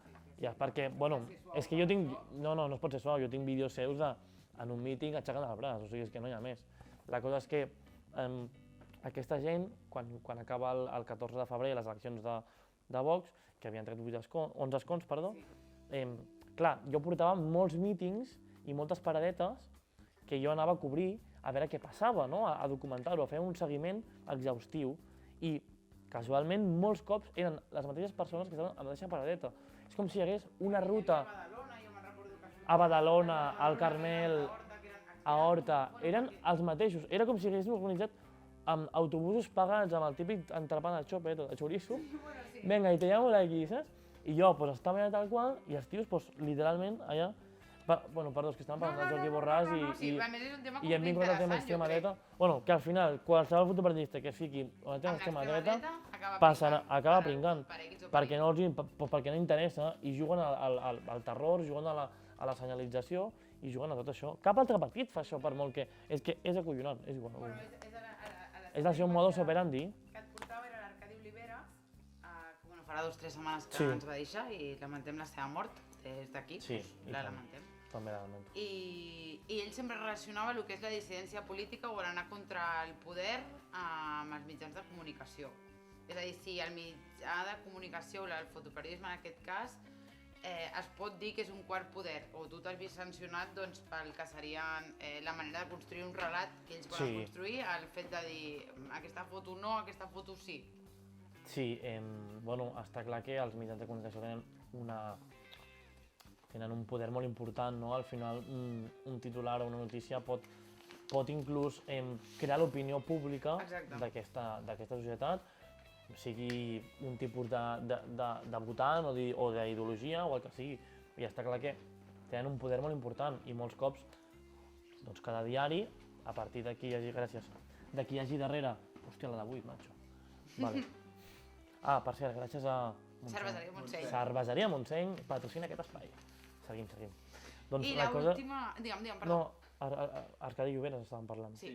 ja, perquè, bueno, és que jo tinc, no es pot ser suau, jo tinc vídeos seus en un míting aixecant el braç, o sigui, és que no hi ha més. La cosa és que aquesta gent, quan acaba el 14 de febrer les eleccions de Vox, que havien tret 11 escons, clar, jo portava molts mítings i moltes paradetes que jo anava a cobrir a veure què passava, no? A documentar-ho, a fer un seguiment exhaustiu. I casualment molts cops eren les mateixes persones que estaven a la mateixa paradeta. És com si hi hagués una ruta a Badalona, al Carmel, a Horta, eren els mateixos. Era com si haguéssim organitzat amb autobusos pagats, amb el típic entrepà de xope, de xoriço. Venga, y te llamo de aquí, saps? I jo, pues, estava allà tal qual, i els tios, pues, literalment, allà... Bueno, perdó, és que estàvem parlant del Jordi Borràs i hem vingut al tema extrema dreta. Bueno, que al final, qualsevol fotoperiodista que fiqui el tema extrema dreta acaba pringant, perquè no interessa i juguen al terror, juguen a la senyalització i juguen a tot això. Cap altre partit fa això, per molt que... És que és acollonant, és igual. És el seu modus operandi. Que et portava era l'Arcadi Oliveres, que farà 2 o 3 setmanes que ens va deixar i lamentem la seva mort des d'aquí, la lamentem. També la lamento. I ell sempre relacionava el que és la dissidència política o l'anar contra el poder amb els mitjans de comunicació. És a dir, si el mitjà de comunicació, el fotoperiodisme en aquest cas, es pot dir que és un quart poder, o tu t'has vist sancionat pel que seria la manera de construir un relat que ells volen construir, el fet de dir aquesta foto no, aquesta foto sí. Sí, bueno, està clar que els mitjans de comunicació tenen un poder molt important, no? Al final, un titular o una notícia pot inclús crear l'opinió pública d'aquesta societat, sigui un tipus de votant o d'ideologia o el que sigui. I està clar que tenen un poder molt important i molts cops, doncs cada diari, a partir d'aquí hi hagi, gràcies, d'aquí hi hagi darrere, hòstia, la d'avui, macho. Vale. Per cert, gràcies a Cerveseria Montseny. Cerveseria Montseny patrocina aquest espai. Seguim. I l'última... Digue'm, perdó. No, Arcadi Lloberes estàvem parlant. Sí.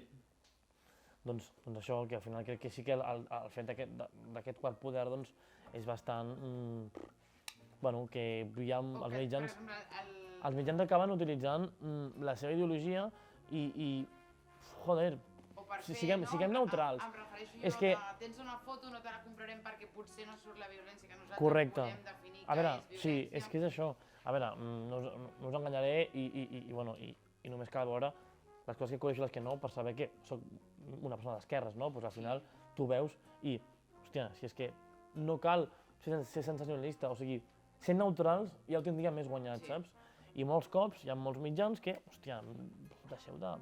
Doncs això, que al final crec que sí que el fet d'aquest quart poder és bastant... Bueno, que hi ha els mitjans... Els mitjans acaben utilitzant la seva ideologia i... Joder, siguem neutrals. Em refereixo jo a tens una foto, no te la comprarem perquè potser no surt la violència que nosaltres volem definir que és violència. Sí, és que és això. A veure, no us enganyaré i només cal veure les coses que coneixo i les que no per saber que soc una persona d'esquerres, no? Doncs al final tu veus i, hòstia, si és que no cal ser sensacionalista, o sigui, sent neutrals ja ho tindríem més guanyat, saps? I molts cops hi ha molts mitjans que, hòstia, deixeu de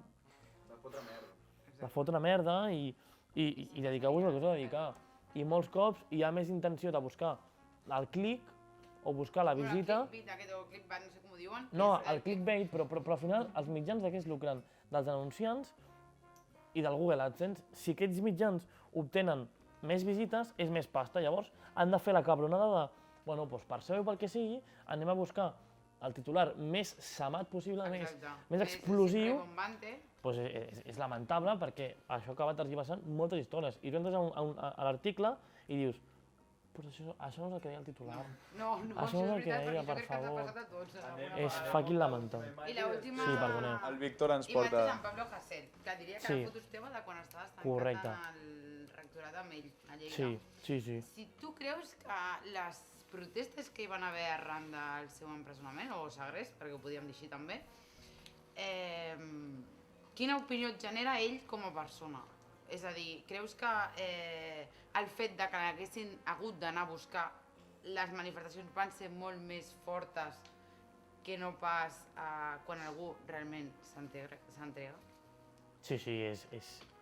fotre merda i i dediqueu-vos al que us heu de dedicar. I molts cops hi ha més intenció de buscar el clic o buscar la visita. El clickbait aquest o el clickbait, no sé com ho diuen. No, el clickbait, però al final els mitjans de què es lucren? Dels anunciants i del Google AdSense. Si aquests mitjans obtenen més visites, és més pasta. Llavors han de fer la cabronada de, bueno, doncs per SEO o pel que sigui, anem a buscar el titular més samat possible, més explosiu. Doncs és lamentable perquè això acaba tergiversant moltes històries. I tu entres a l'article i dius, però això no és el que deia el titular. No, això no és el que deia, per favor. És fucking lamentable. I l'última... Sí, perdoneu. El Víctor ens porta... Imatges amb Pablo Hasél, que diria que la foto és teva de quan estaves tancat en el rectorat amb ell, a Lleida. Sí. Si tu creus que les protestes que hi van haver arran del seu empresonament, o segrest, perquè ho podíem dir així també, quina opinió et genera ell com a persona? És a dir, creus que el fet de que haguessin hagut d'anar a buscar les manifestacions van ser molt més fortes que no pas quan algú realment s'entrega? Sí, és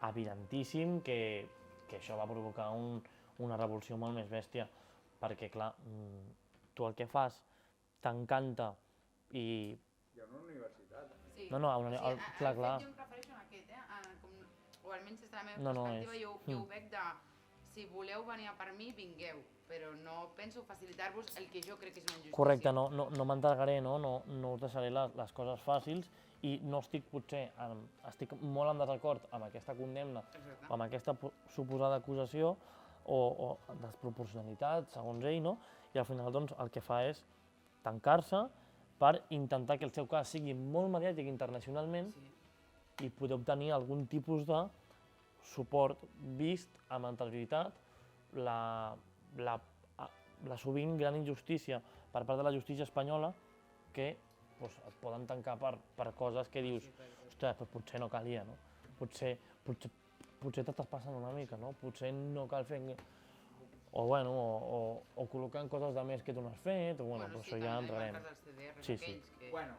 evidentíssim que això va provocar una revolució molt més bèstia, perquè, clar, tu el que fas t'encanta i... Hi ha una universitat. Sí. No, clar. Jo em refereixo a aquest, o almenys des de la meva perspectiva, jo ho veig de si voleu venir per mi, vingueu, però no penso facilitar-vos el que jo crec que és una injustícia. Correcte, no m'entregaré, no us deixaré les coses fàcils i no estic estic molt en desacord amb aquesta condemna, amb aquesta suposada acusació o desproporcionalitat, segons ell, no? I al final doncs, el que fa és tancar-se per intentar que el seu cas sigui molt mediàtic internacionalment i poder obtenir algun tipus de suport vist amb anterioritat la sovint gran injustícia per part de la justícia espanyola que et poden tancar per coses que dius, ostres, potser no calia, no? Potser t'estàs passant una mica, no? Potser no cal fer... O col·locant coses de més que tu no has fet, però això ja entrarem. Sí. Bueno,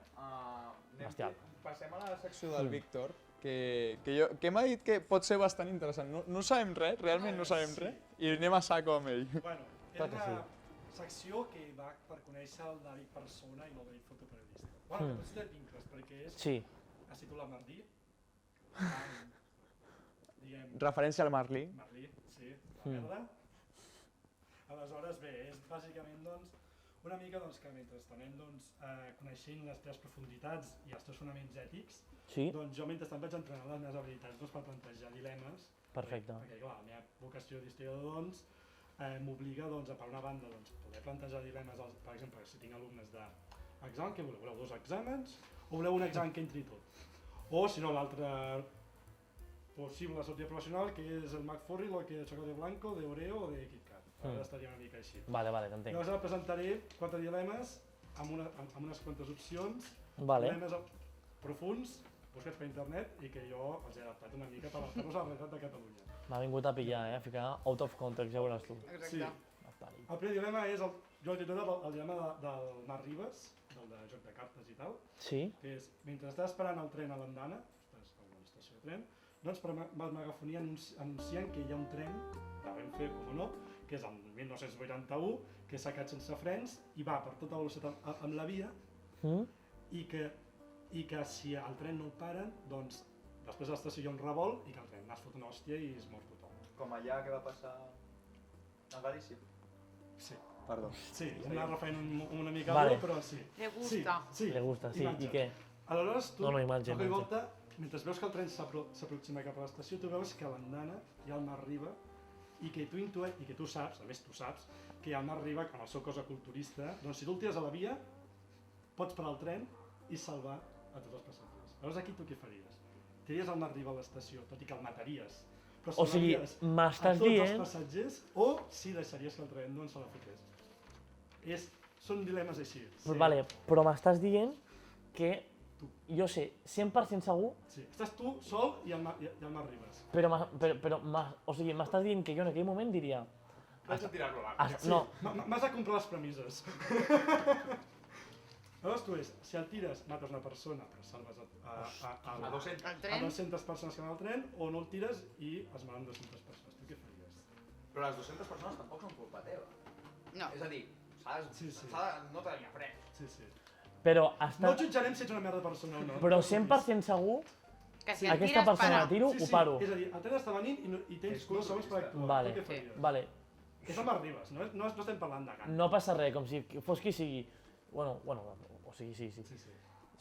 bestial. Passem a la secció del Víctor, que m'ha dit que pot ser bastant interessant. No sabem res, realment no sabem res, i anem a saco amb ell. Bueno, és una secció que va per conèixer el David persona i no el David fotoperiodista. Bueno, que potser té vincles, perquè és... Sí. Has titulat Marlí. Referència al Marlí. Marlí, sí, la merda. Aleshores, bé, és bàsicament una mica que mentre anem coneixent les teves profunditats i els teus fonaments ètics, doncs jo mentrestant vaig entrenant les meves habilitats per plantejar dilemes. Perfecte. Perquè clar, la meva vocació d'historiador m'obliga per una banda poder plantejar dilemes, per exemple, si tinc alumnes d'examen, què voleu? Voleu 2 exàmens o voleu un examen que entri tot? O si no, l'altre possible sortida professional que és el McForry, el que Chocolate Blanco, de Oreo o de KitKat. Ara estaria una mica així. Vale, t'entenc. Llavors ara presentaré 4 dilemes amb unes quantes opcions, dilemes profuns, buscats per internet i que jo els he adaptat una mica per adaptar-los a la realitat de Catalunya. M'ha vingut a pillar, a ficar out of context, ja veuràs tu. Sí. El primer dilema és, jo l'he titulat el dilema del Marc Ribas, del de joc de cartes i tal, que és, mentre estàs esperant el tren a l'andana, estàs a una estació de tren, doncs per megafonia anunciant que hi ha un tren de Renfe, com no, que és el 1981, que s'ha quedat sense frens i va per tota velocitat amb la via i que si el tren no el paren, doncs després a l'estació hi ha un revolt i que el tren n'has fot una hòstia i es mor tothom. Com allà que va passar a Galícia. Sí. Perdó. Sí, anava referint una mica a l'altre, però sí. Le gusta. Le gusta, sí. I què? Aleshores tu, imatge. cop i volta, mentre veus que el tren s'aproxima cap a l'estació, tu veus que a l'andana hi ha el Marc Riba i que tu saps, a més tu saps, que el Marc Riba, amb el seu cosa culturista, doncs si tu el tires a la via, pots parar el tren i salvar a tots els passatgers. Llavors aquí tu què faries? Tiraries el Marc Riba a l'estació, tot i que el mataries, però salvaries a tots els passatgers o si deixaries que el tren no se la fotés. Són dilemes així. Vale, però m'estàs dient que jo sé 100% segur... Sí, estàs tu sol i el Marc Ribas. Però m'estàs dient que jo en aquell moment diria... Vaig a tirar-lo a l'arc. No. M'has de comprar les premisses. Aleshores tu és, si el tires mates una persona però salves A 200. El a tren? 200 persones que van al tren, o no el tires i es moren 200 persones. Tu què faries? Però les 200 persones tampoc són culpa teva. No. És a dir, Sí. no t'havia pres. Sí. Però No jutjarem si ets una merda de persona o no. Però 100% segur, Que si el aquesta tires, persona la para. tiro, ho paro. És a dir, el tren està venint i tens 2 segons per actuar. Vale, Tu què faries? vale. És el Marc Ribas, no estem parlant de gana. No passa res, com si fos qui sigui. Bueno, o sigui, sí. Sí.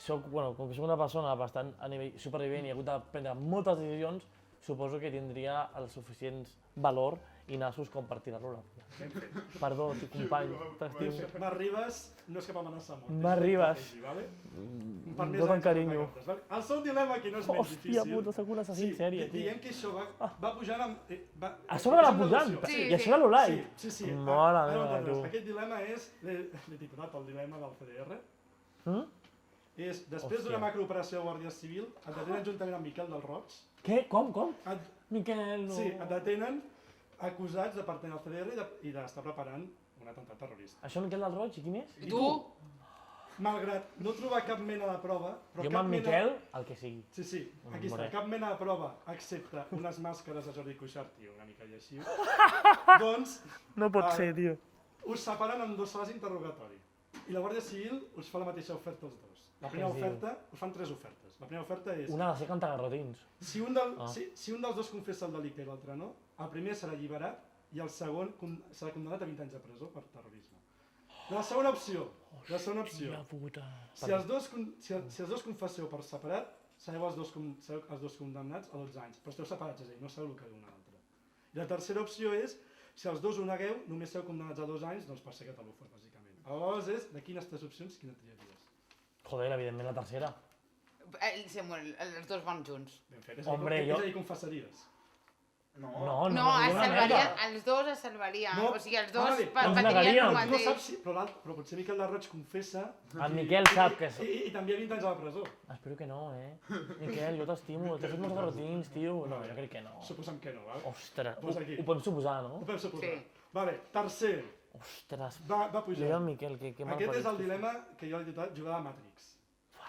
Com que soc una persona bastant a nivell supervivent i he hagut de prendre moltes decisions, suposo que tindria el suficient valor i nassos com per tirar-lo a la pila. Ben fet. Perdó, company, t'estimo. Marc Ribas no és cap amenaça mort. Marc Ribas. Vale? Tot amb carinyo. Vale? El seu dilema aquí no és menys difícil. Hòstia puta, sóc un assassí en sèrie, tio. Diguem que això va pujant amb... A sobre va pujant? Sí, I això era l'Olai? Sí. Mare meva, tu. Aquest dilema és, l'he titulat el dilema del CDR, Mm? és, després d'una Hòstia. macrooperació de Guàrdia Civil, et detenen juntament amb Miquel del Roig. Què? Com? Et, Miquel, no. sí, et detenen acusats de pertanyar al CDR i d'estar preparant un atemptat terrorista. Això Miquel del Roig, i qui més? I tu? Malgrat no trobar cap mena de prova... Però Jo cap amb mena- Miquel, el que sigui. Sí, aquí està, Hombre. cap mena de prova, excepte unes màscares de Jordi Cuixart, tio, una mica lleixiu. Doncs No pot Ah. ser, tio. us separen en 2 sales d'interrogatori. I la Guàrdia Civil us fa la mateixa oferta als dos. La primera Què diu? oferta, us fan 3 ofertes. La primera oferta és, Una ha de ser cantagarrotins. si un dels dos confessa el delicte i l'altre no, el primer serà alliberat i el segon serà condemnat a 20 anys de presó per terrorisme. La segona opció, Hòstia puta. si els dos confesseu per separat, sereu els dos condemnats a 12 anys, però esteu separats, és a dir, no sabeu el que diu un altre. I la tercera opció és, si els dos ho negueu, només sereu condemnats a 2 anys, doncs per ser catalúfers, bàsicament. Aleshores és, de quines 3 opcions, quina triaries? Joder, evidentment la tercera. Samuel, els dos van junts. Ben fet, és Hombre, a dir, jo- és a dir, confessaries. No, No, seria es una salvaria, merda. els dos es salvarien. No. O sigui, els dos Vale, ens patirien negaríem. el Tu no mateix. saps si... Però potser Miquel de Roig confessa... En Miquel sap que... I també 20 anys a la presó. Espero que no, Miquel, jo t'estimo, t'has fet molts garrotins, tio. No, jo crec que no. Suposem que no, val? Ostres, Posa aquí. ho podem suposar, no? Ho podem suposar. Sí. Vale, tercer, Ostres, va jo pujar. el Miquel, que mal Aquest és el parit. dilema que jo he titulat jugar a Matrix.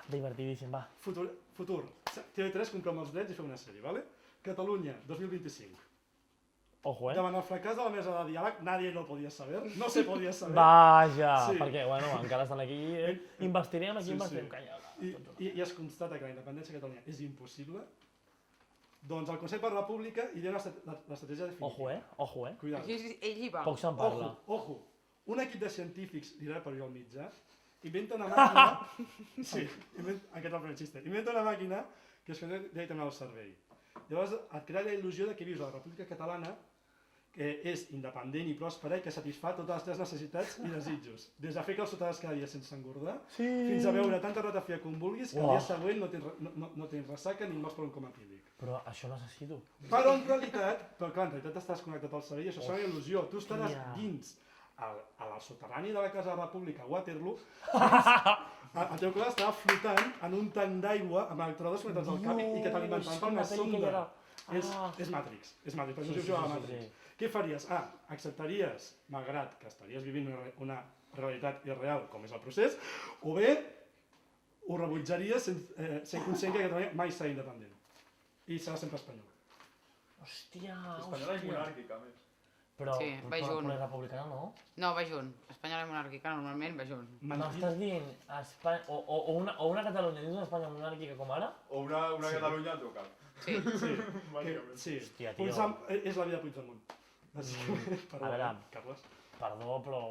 Divertidíssim, va. Futur. TV3 compra molts drets i fa una sèrie, vale? Catalunya, 2025. Ojo, Davant el fracàs de la mesa de diàleg, nadie lo podia saber, no se podia saber. Vaja, Sí. perquè, bueno, encara estan aquí, investirem, aquí Sí, investirem, sí. calla. I es constata que la independència de Catalunya és impossible. Doncs el Consell per la República idea l'estratègia definitiva. Ojo, Cuidado. Ell hi va. Poc se'n parla. Ojo. Un equip de científics, dirà per jo al mitjà, inventa una màquina... Sí, aquest és el primer xiste. Inventa una màquina que es connecta directament al cervell. Llavors et crea la il·lusió de que vius a la República Catalana, que és independent i pròspera i que satisfà totes les teves necessitats i desitjos. Des de fer que els ciutadans cada dia sense engordar, fins a veure tanta ratafia com vulguis que el dia següent no tens ressaca ni mors per un coma etílic. Però això necessito. Però en realitat estàs connectat al cervell i això serà una il·lusió. Tu estaràs Hòstia. dins al soterrani de la Casa de la República a Waterloo, el teu cos estarà flotant en un tanc d'aigua amb electrodes connectats al cap i que t'alimentaran per una sonda. És Matrix, per això es juga a Matrix. Què faries? Acceptaries, malgrat que estaries vivint una realitat irreal com és el procés, o bé ho rebutjaries sent conscient que Catalunya mai serà independent i serà sempre espanyol. Hòstia, Espanyola és monàrquica, a més. Però, Sí, va junt. però és republicana, no? No, va junt. Espanyola i monàrquica normalment va junt. M'estàs dient o una Catalunya dins d'una Espanya monàrquica com ara? O una Catalunya al teu cap. Sí. Sí, Hòstia, tio. és la vida de Puigdemont. A veure. Carles. Perdó, però...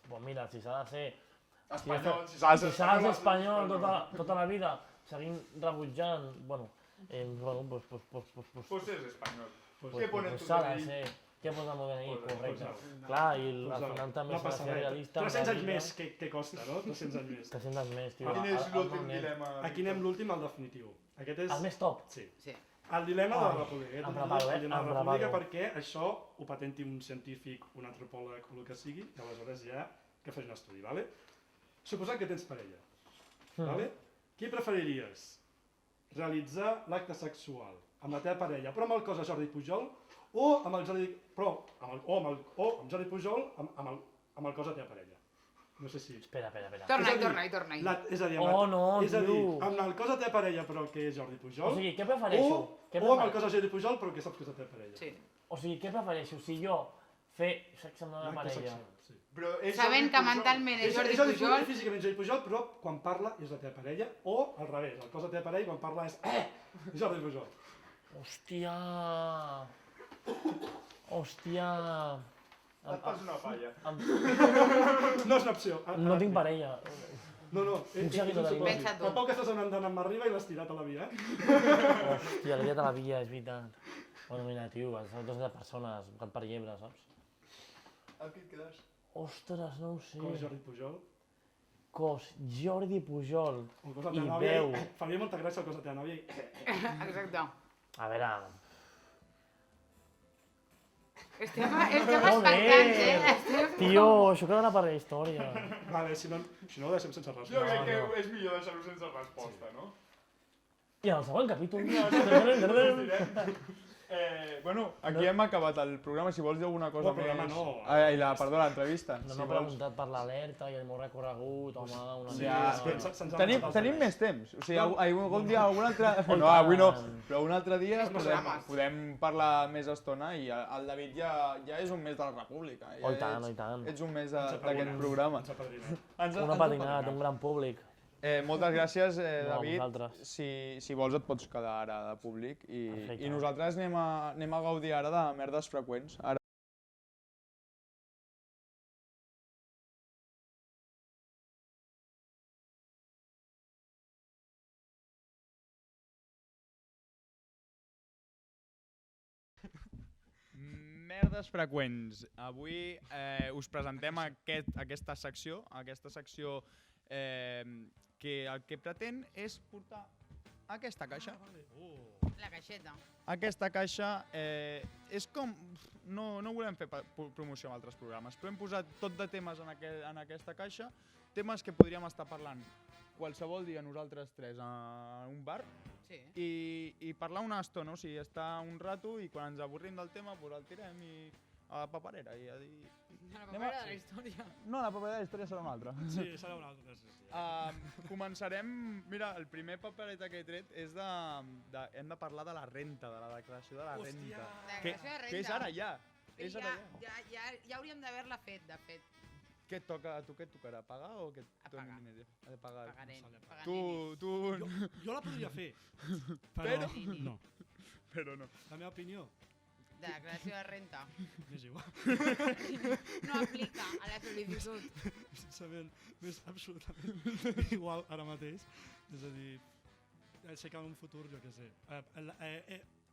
Bon, mira, si s'ha de ser... Espanyol, Si s'ha de ser espanyol tota la vida, seguint rebutjant... Bueno, pues Pues és espanyol. Pues Què pone en tu s'ha de DNI? ser. Què posa el meu DNI? Pues Correcte. no. Clar, i al final també No s'ha de passa ser res. realista. 300 anys més, què costa, no? 300 anys més. 300 anys més, tio. Quin és l'últim Actualment. dilema? Aquí anem l'últim, el definitiu. Aquest és... El més top. Sí. Sí. El dilema de la Ai, República. em preparo, El dilema de la em República preparo. perquè això ho patenti un científic, un antropòleg o el que sigui, i aleshores ja que faci un estudi, ¿vale? Suposant que tens parella, ¿vale? Qui preferiries? Realitzar l'acte sexual amb la teva parella, però amb el cos de Jordi Pujol, o amb el Jordi... amb Jordi Pujol amb el cos de la teva parella? No sé si... Espera. Torna-hi. És a dir, Oh, no, és a dir, tio. amb el cos de teva parella però que és Jordi Pujol, O sigui, què prefereixo? o amb el cos de Jordi Pujol però que saps que és la teva parella. Sí. O sigui, què prefereixo? Si jo fer sexe amb la meva parella... Sí. Però és Sabent que mentalment és Jordi Pujol... Físicament Jordi Pujol, però quan parla és la teva parella, o al revés, el cos de teva parella quan parla és Jordi Pujol. Hòstia... Hòstia... Et fas una falla. No és una opció. No tinc parella. No. Un seguidor de Pensa tu. Fa poc que estàs anant amb Arriba i l'has tirat a la via, Hòstia, l'he de la via, és veritat. Bueno, mira, tio, són 2 persones, gat per llebre, saps? Amb qui et quedes? Ostres, no ho sé. Com és Jordi Pujol. Cos, Jordi Pujol El cos de i teva nòvia, veu. faria molta gràcia el cos de teva nòvia. Exacte. A veure... Estem expectants, Joder! Tio, això quedarà per la història. Vale, si no ho deixem sense Jo resposta. crec que és millor deixar-ho sense resposta, no? I en el següent capítol... Bueno, aquí hem acabat el programa, si vols dir alguna cosa No, el programa més... no. Perdó, l'entrevista. No si m'ha vols. preguntat per l'alerta i el meu recorregut, home, una Ja, mica... Tenim més temps, o sigui, algun dia, algun altre... Oh, No, avui no, però un altre dia programes. podem parlar més estona i el David ja és un mes de la República. Oh, i tant, oh, i tant. Ets un mes d'aquest programa. Una patinada, un gran públic. Moltes gràcies, No, a David. vosaltres. Si vols et pots quedar ara de públic Perfecte. i nosaltres anem a gaudir ara de merdes freqüents. Ara Merdes freqüents. Avui us presentem aquesta secció que el que pretén és portar aquesta caixa. La caixeta. Aquesta caixa és com... No volem fer promoció en altres programes, però hem posat tot de temes en aquesta caixa, temes que podríem estar parlant qualsevol dia nosaltres tres a un bar Sí. i parlar una estona, o sigui, estar un rato i quan ens avorrim del tema pues el tirem a la paperera i a dir... La papera de la història. No, la paperera de la història serà una altra. Sí, serà una altra, sí. Començarem... Mira, el primer papereta que he tret és hem de parlar de la renta, de la declaració de la renta. La Que declaració de renta. és ara ja. És ara ja. Ja hauríem d'haver-la fet, de fet. Què et toca? A tu què et tocarà? Pagar o que et A donin pagar. diners? A de pagar. Pagarem. Tu... Jo la podria fer, Però- no. Però no. La meva opinió De declaració de renta. m'és igual. No aplica a la sol·licitud. Sincerament, m'és absolutament igual ara mateix. És a dir, sé que en un futur, jo què sé,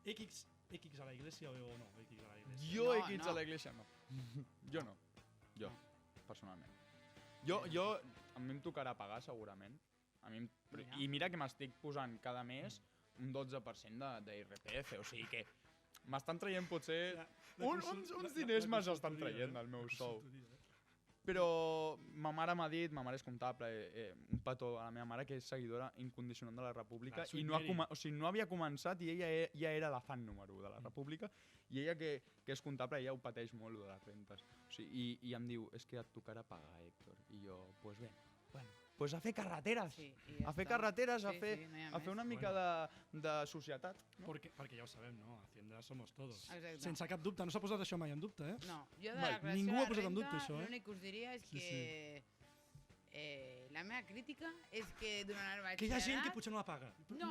X a la iglesia o no, X a la iglesia. Jo No, equips no. a l'església no. Jo no. Jo, personalment. A mi em tocarà pagar segurament. Mira. I mira que m'estic posant cada mes un 12% d'IRPF, o sigui que m'estan traient potser... Uns diners me'ls estan traient del meu sou. Però ma mare m'ha dit, ma mare és comptable, un petó a la meva mare que és seguidora incondicional de la República i no havia començat i ella ja era la fan número 1 de la República i ella que és comptable, ella ho pateix molt, de les rentes. O sigui, i em diu, és que et tocarà pagar, Héctor. I jo, pues bé, pues a fer carreteres. Sí, i ja A fer està. carreteres, Sí, sí, no hi ha a fer més. una mica de societat. No? Perquè ja ho sabem, no? Hacienda somos todos. Exacte. Sense cap dubte, no s'ha posat això mai en dubte, eh? No, jo de Mai, la declaració ningú de ha posat en renta, dubte això, eh? l'únic que us diria és Sí, que la meva crítica és que durant el batxillerat... Que hi ha gent que potser no la paga. No.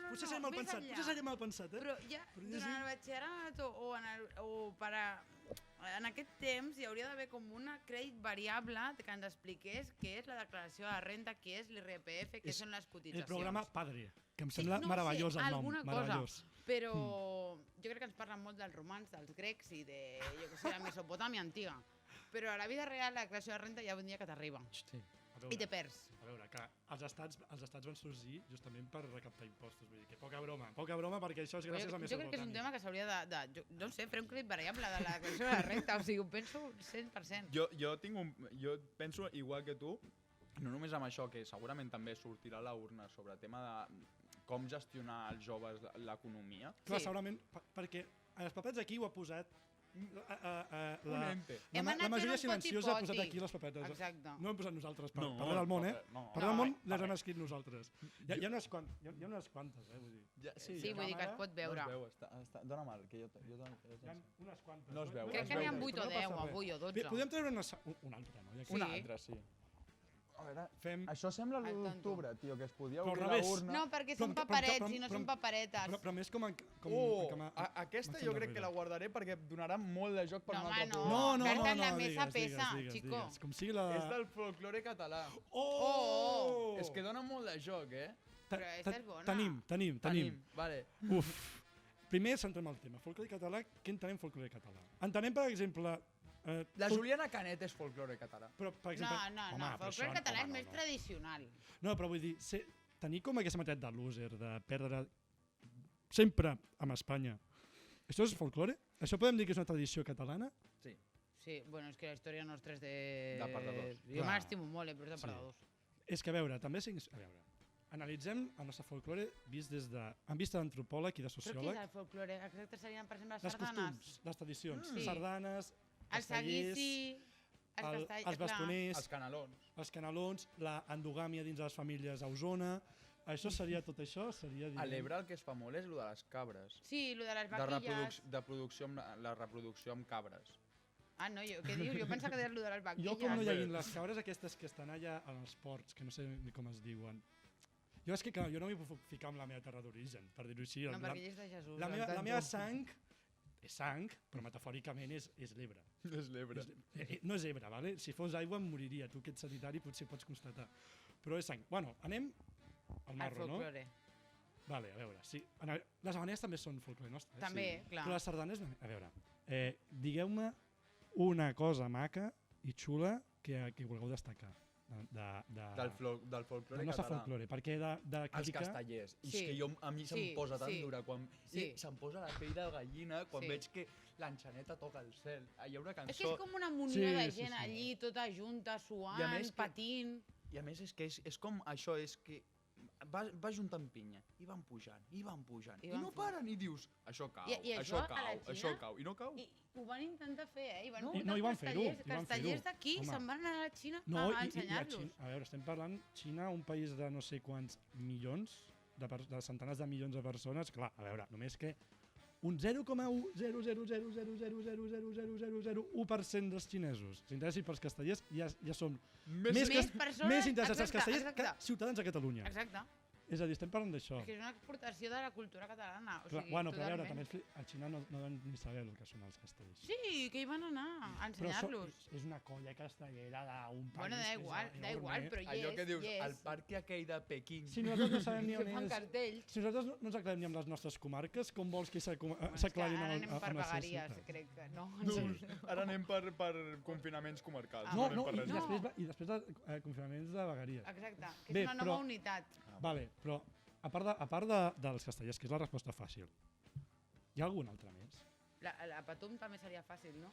Potser seré mal més pensat, enllà. potser seré mal pensat, eh? Però Però hi ha durant gent- el batxillerat en aquest temps hi hauria d'haver com una crèdit variable que ens expliqués què és la declaració de renta, què és l'IRPF, què És són les cotitzacions. El programa Padre, que em Sí, sembla no ho meravellós sé, el nom. alguna cosa. Meravellós. Però jo crec que ens parlen molt dels romans, dels grecs i de, jo que sé, la Mesopotàmia antiga. Però a la vida real la declaració de renta ja un dia que t'arriba Sí. i te perds. A veure, que els estats van sorgir justament per recaptar impostos. Vull dir que poca broma perquè això és Jo, gràcies a jo crec que és un Mesopotàmia. tema que s'hauria de no sé, fer un crèdit variable de la declaració de la renta, o sigui, ho penso 100%. Jo penso igual que tu, no només amb això, que segurament també sortirà a la urna sobre el tema de com gestionar els joves l'economia. Clar, Sí. segurament, perquè els papets aquí ho ha posat Un ente. Hem anat La majoria fent un silenciosa ha posat poti-poti. aquí les papetes. Exacte. No hem posat nosaltres, per No, parlar del món, no. Parlar del món No, les hem escrit nosaltres. Hi ha unes quantes, vull dir. Sí, vull dir que es pot veure. No es veu, dona'm el, que jo Hi ha unes quantes. No es veu. Crec que n'hi ha 8 o 10 avui o 12. Podem treure un altre, no? Sí. Un altre, sí. A veure, Fem... això sembla El l'1 tonto. d'octubre, tio, que es podia Però al obrir la revés. urna. No, perquè Però- són però- paperets però- i no però- són paperetes. Però més com Aquesta jo crec que la guardaré perquè donarà molt de joc per No, un home, altre no. programa. Carta en la mesa pesa, chico. Com sigui la... És del folklore català. Oh! És que dona molt de joc, eh? Però aquesta és bona. Tenim. Vale. Uf. Primer centrem el tema. Folklore català, què entenem folklore català? Entenem, per exemple... La Juliana Canet és folklore català. Però, per exemple, No, home, però folklore això- català és home, més no. tradicional. No, però vull dir, tenir com aquesta meitat de loser, de perdre sempre amb Espanya. Això és folklore? Això podem dir que és una tradició catalana? Sí. Sí, bueno, és que la història nostra és de... De perdedors. Jo Clar. me l'estimo molt, però és de Sí. perdedors. És que a veure, també... A veure, analitzem el nostre folklore vist des de... amb vista d'antropòleg i de Però què és sociòleg. el folklore? Exacte serien, per exemple, les Les sardanes. costums, les tradicions, Sí. sardanes, El seguissi, els bastoners, Els canalons. els canalons, la endogàmia dins de les famílies a Osona. Això seria tot això? Seria, A l'Ebre el que es fa molt és el de les cabres. Sí, el de les De, vaquilles. de producció amb la reproducció amb cabres. Ah, no, què dius? Jo pensava que deies el de les vaquilles. Jo com no lleguin les cabres aquestes que estan allà als ports, que no sé ni com es diuen. Jo és que, clar, jo no m'hi puc ficar amb la meva terra d'origen, per dir-ho així. No, perquè ell és de Jesús. la en meva tant sang és sang, però metafòricament és l'Ebre. És l'Ebre. No és Ebre, vale? Si fos aigua em moriria, tu que ets sanitari potser pots constatar. Però és sang. Bueno, anem al El marro, no? folklore. Vale, a veure, sí. Les habaneres també són folklore nostre. També, clar. Però les sardanes, a veure, digueu-me una cosa maca i xula que vulgueu destacar Del folklore del nostre català. folklore, perquè de Els criticar... castellers. I Sí. és que jo, a mi se'm Sí, posa tan sí. dura. Quan, Sí. I se'm posa la pell de gallina quan Sí. veig que l'enxaneta toca el cel. Hi ha una cançó... És que és com una munió Sí, de sí, gent sí. allí, tota junta, suant, I a més que- patint. I a més és que és com això, és que va juntant pinya, i van pujant, i van pujant, I i van no paren, i dius, això cau, I això això a la cau, Xina? això cau, i no cau. I ho van intentar fer, eh? I van No, muntar i van fer-ho, castellers, i van castellers fer-ho. d'aquí Home. se'n van anar a la Xina No, a i ensenyar-los. a veure, estem parlant Xina, un país de no sé quants milions, de centenars de milions de persones. Clar, a veure, només que un 0,000000001% dels xinesos s'interessin pels castellers ja són Més persones, més interessats als exacte, castellers exacte. que ciutadans de Catalunya. Exacte. És a dir, estem parlant d'això. És que és una exportació de la cultura catalana. O Clar, sigui, bueno, però a veure, totalment. també a Xina no deuen ni saber el que són els castells. Sí, que hi van anar a ensenyar-los. és una colla castellera d'un país Bueno, da igual, però hi Allò que dius, hi és. el parc aquell de Pequín. Si nosaltres no sabem ni Que on fan és... cartells. Si nosaltres no ens aclarem ni amb les nostres comarques, com vols que És que s'aclarin ara anem per amb les vegueries, ciutats? crec que no. Ara anem per confinaments comarcals. No, anem no, per res i més. després de confinaments de vegueries. Exacte, que Bé, és una nova unitat. Vale, però a part dels castellers, que és la resposta fàcil, hi ha algun altre més? La Patum també seria fàcil, no?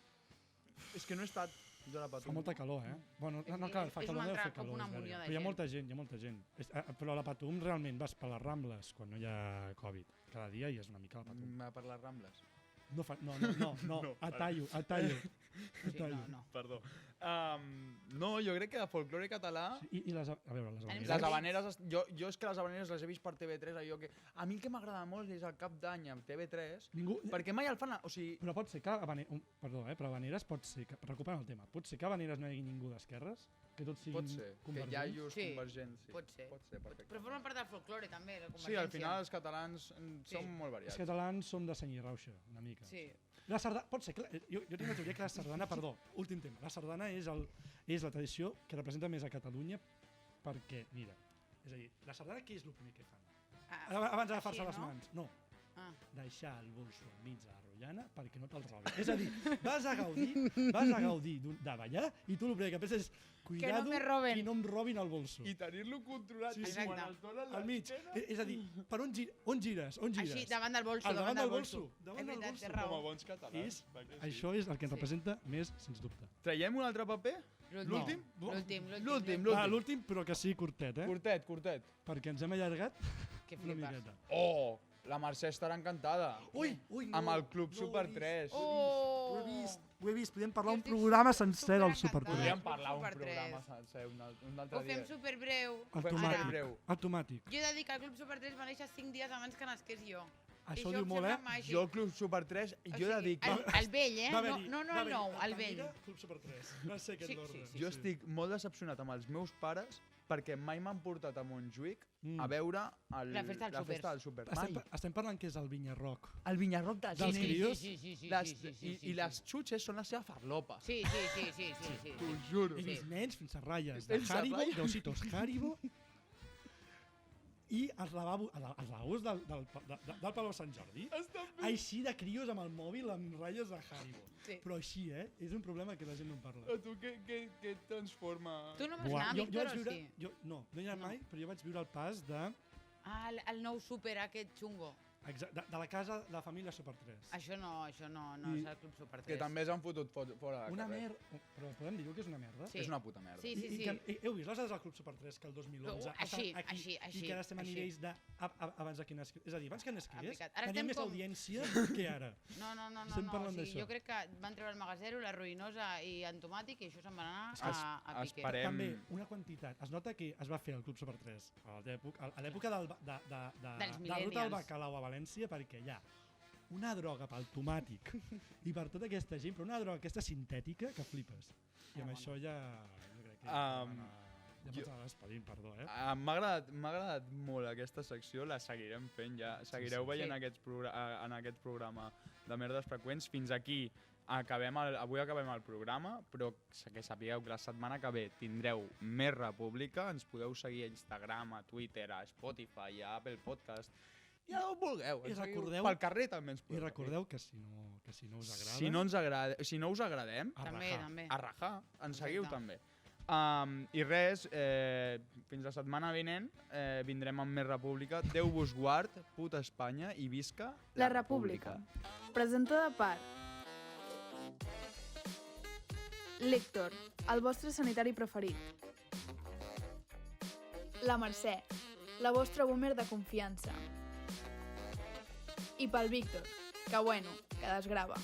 És que no he estat jo a la Patum. Fa molta calor, eh? Bueno, És no, clar, fa és calor, una deu fer altra, com calor, una és veritat. munió de Però hi ha gent. molta gent. Però a la Patum realment vas per les Rambles quan no hi ha Covid. Cada dia hi és una mica a la Patum. Per les Rambles. No, No, a tallo. Sí, no. Perdó. No, jo crec que de folklore català... I les, a veure, les Anem habaneres... Les habaneres, jo és que les habaneres les he vist per TV3, allò que... A mi el que m'agrada molt és el cap d'any amb TV3, Ningú... perquè mai el fan... O sigui, Però pot ser que perdó, però Habaneres pot ser que, recuperant el tema, pot ser que a Habaneres no hi hagi ningú d'esquerres? Que tots siguin pot ser, que convergents? iaios Sí, convergents, sí. pot ser. Pot ser, perfecte. Però forma part del folklore, també, la Sí, convergència. al final els catalans són molt Els variats. catalans som de seny i rauxa, una mica. Sí. La sardana, pot ser que... Jo tinc la teoria que la sardana, perdó, últim tema, la sardana és la tradició que representa més a Catalunya perquè, mira, és a dir, la sardana què és el primer que fan? Abans d'agafar-se així, les no? mans. No, Ah. deixar el bolso enmig de la rotllana perquè no te'l robin. És a dir, vas a gaudir de ballar i tu el primer que penses és cuidado me roben. que no em robin el bolso. I tenir-lo controlat, Sí, i sí. quan es donen Al mig. l'esquena... És a dir, per on gires? On gires? Així, davant del bolso, Al davant del bolso. bolso. Davant És del veritat, bolso. té Com a raó. bons catalans. És, clar que sí. això és el que ens Sí. representa més, sens dubte. Traiem un altre paper? L'últim? L'últim. Va, l'últim, però que sigui curtet, eh? Curtet. Perquè ens hem allargat Que una flipes. miqueta. Oh, la Mercè estarà encantada. Ui, no. Amb el Club Super 3. Oh! Ho he vist. Podríem parlar un programa sencer del Super 3. Podríem parlar un programa sencer un altre Ho dia. fem superbreu. Automàtic. Jo he de dir que el Club Super 3 va néixer 5 dies abans que nasqués jo. Això ho diu molt, Jo al Club Super 3, jo he de dir que... El vell, No el nou, el vell. Club Super 3. Va ser aquest l'ordre. Jo estic molt decepcionat amb els meus pares perquè mai m'han portat a Montjuïc a veure la festa del Super. Estem parlant que és el Vinyarroc. El Vinyarroc dels crios. I les xutxes són la seva farlopa. Sí. T'ho juro. He vist nens fent ratlles de Haribo, d'ositos Haribo, i els lavabos del Palau Sant Jordi, així de crios amb el mòbil amb ratlles de Haribo. Però així, és un problema que la gent no en parla. A tu què et transforma? Tu no vas anar, Víctor, o sí? No he anat mai, però jo vaig viure el pas de... El nou súper aquest xungo. De la casa de la família Super 3. Això no és el Club Super 3. Que també s'han fotut fora de una merda. Però podem dir-ho que és una merda? És una puta merda. Sí. Heu vist les dades del Club Super 3 que el 2011 així. I que ara estem a nivells abans de que nasqués. És a dir, abans que nasqués tenim més audiència que ara. No. Estem parlant d'això. Jo crec que van treure el Magasero, la Ruïnosa i Antomàtic i això se'n van anar a pique. També, una quantitat. Es nota que es va fer el Club Super 3 a l'època de Ruta al Bacalao a València, perquè hi ha una droga pel tomàtic i per tota aquesta gent, però una droga aquesta sintètica que flipes. I amb això ja crec que ja pots anar despedint, perdó. M'ha agradat molt aquesta secció, la seguirem fent ja. Seguireu veient en aquest programa de merdes freqüents. Fins aquí avui acabem el programa, però que sapigueu que la setmana que ve tindreu més República. Ens podeu seguir a Instagram, a Twitter, a Spotify, a Apple Podcast. Ja ho vulgueu. Pel carrer també ens podeu. I recordeu que si no us agrada... Si no us agradem, també. A rajar. Ens seguiu també. I res, fins la setmana vinent vindrem amb més República. Déu vos guard, puta Espanya, i visca la República. Presentada per Lector, el vostre sanitari preferit. La Mercè, la vostra boomer de confiança. I pel Víctor, que bueno, que desgrava.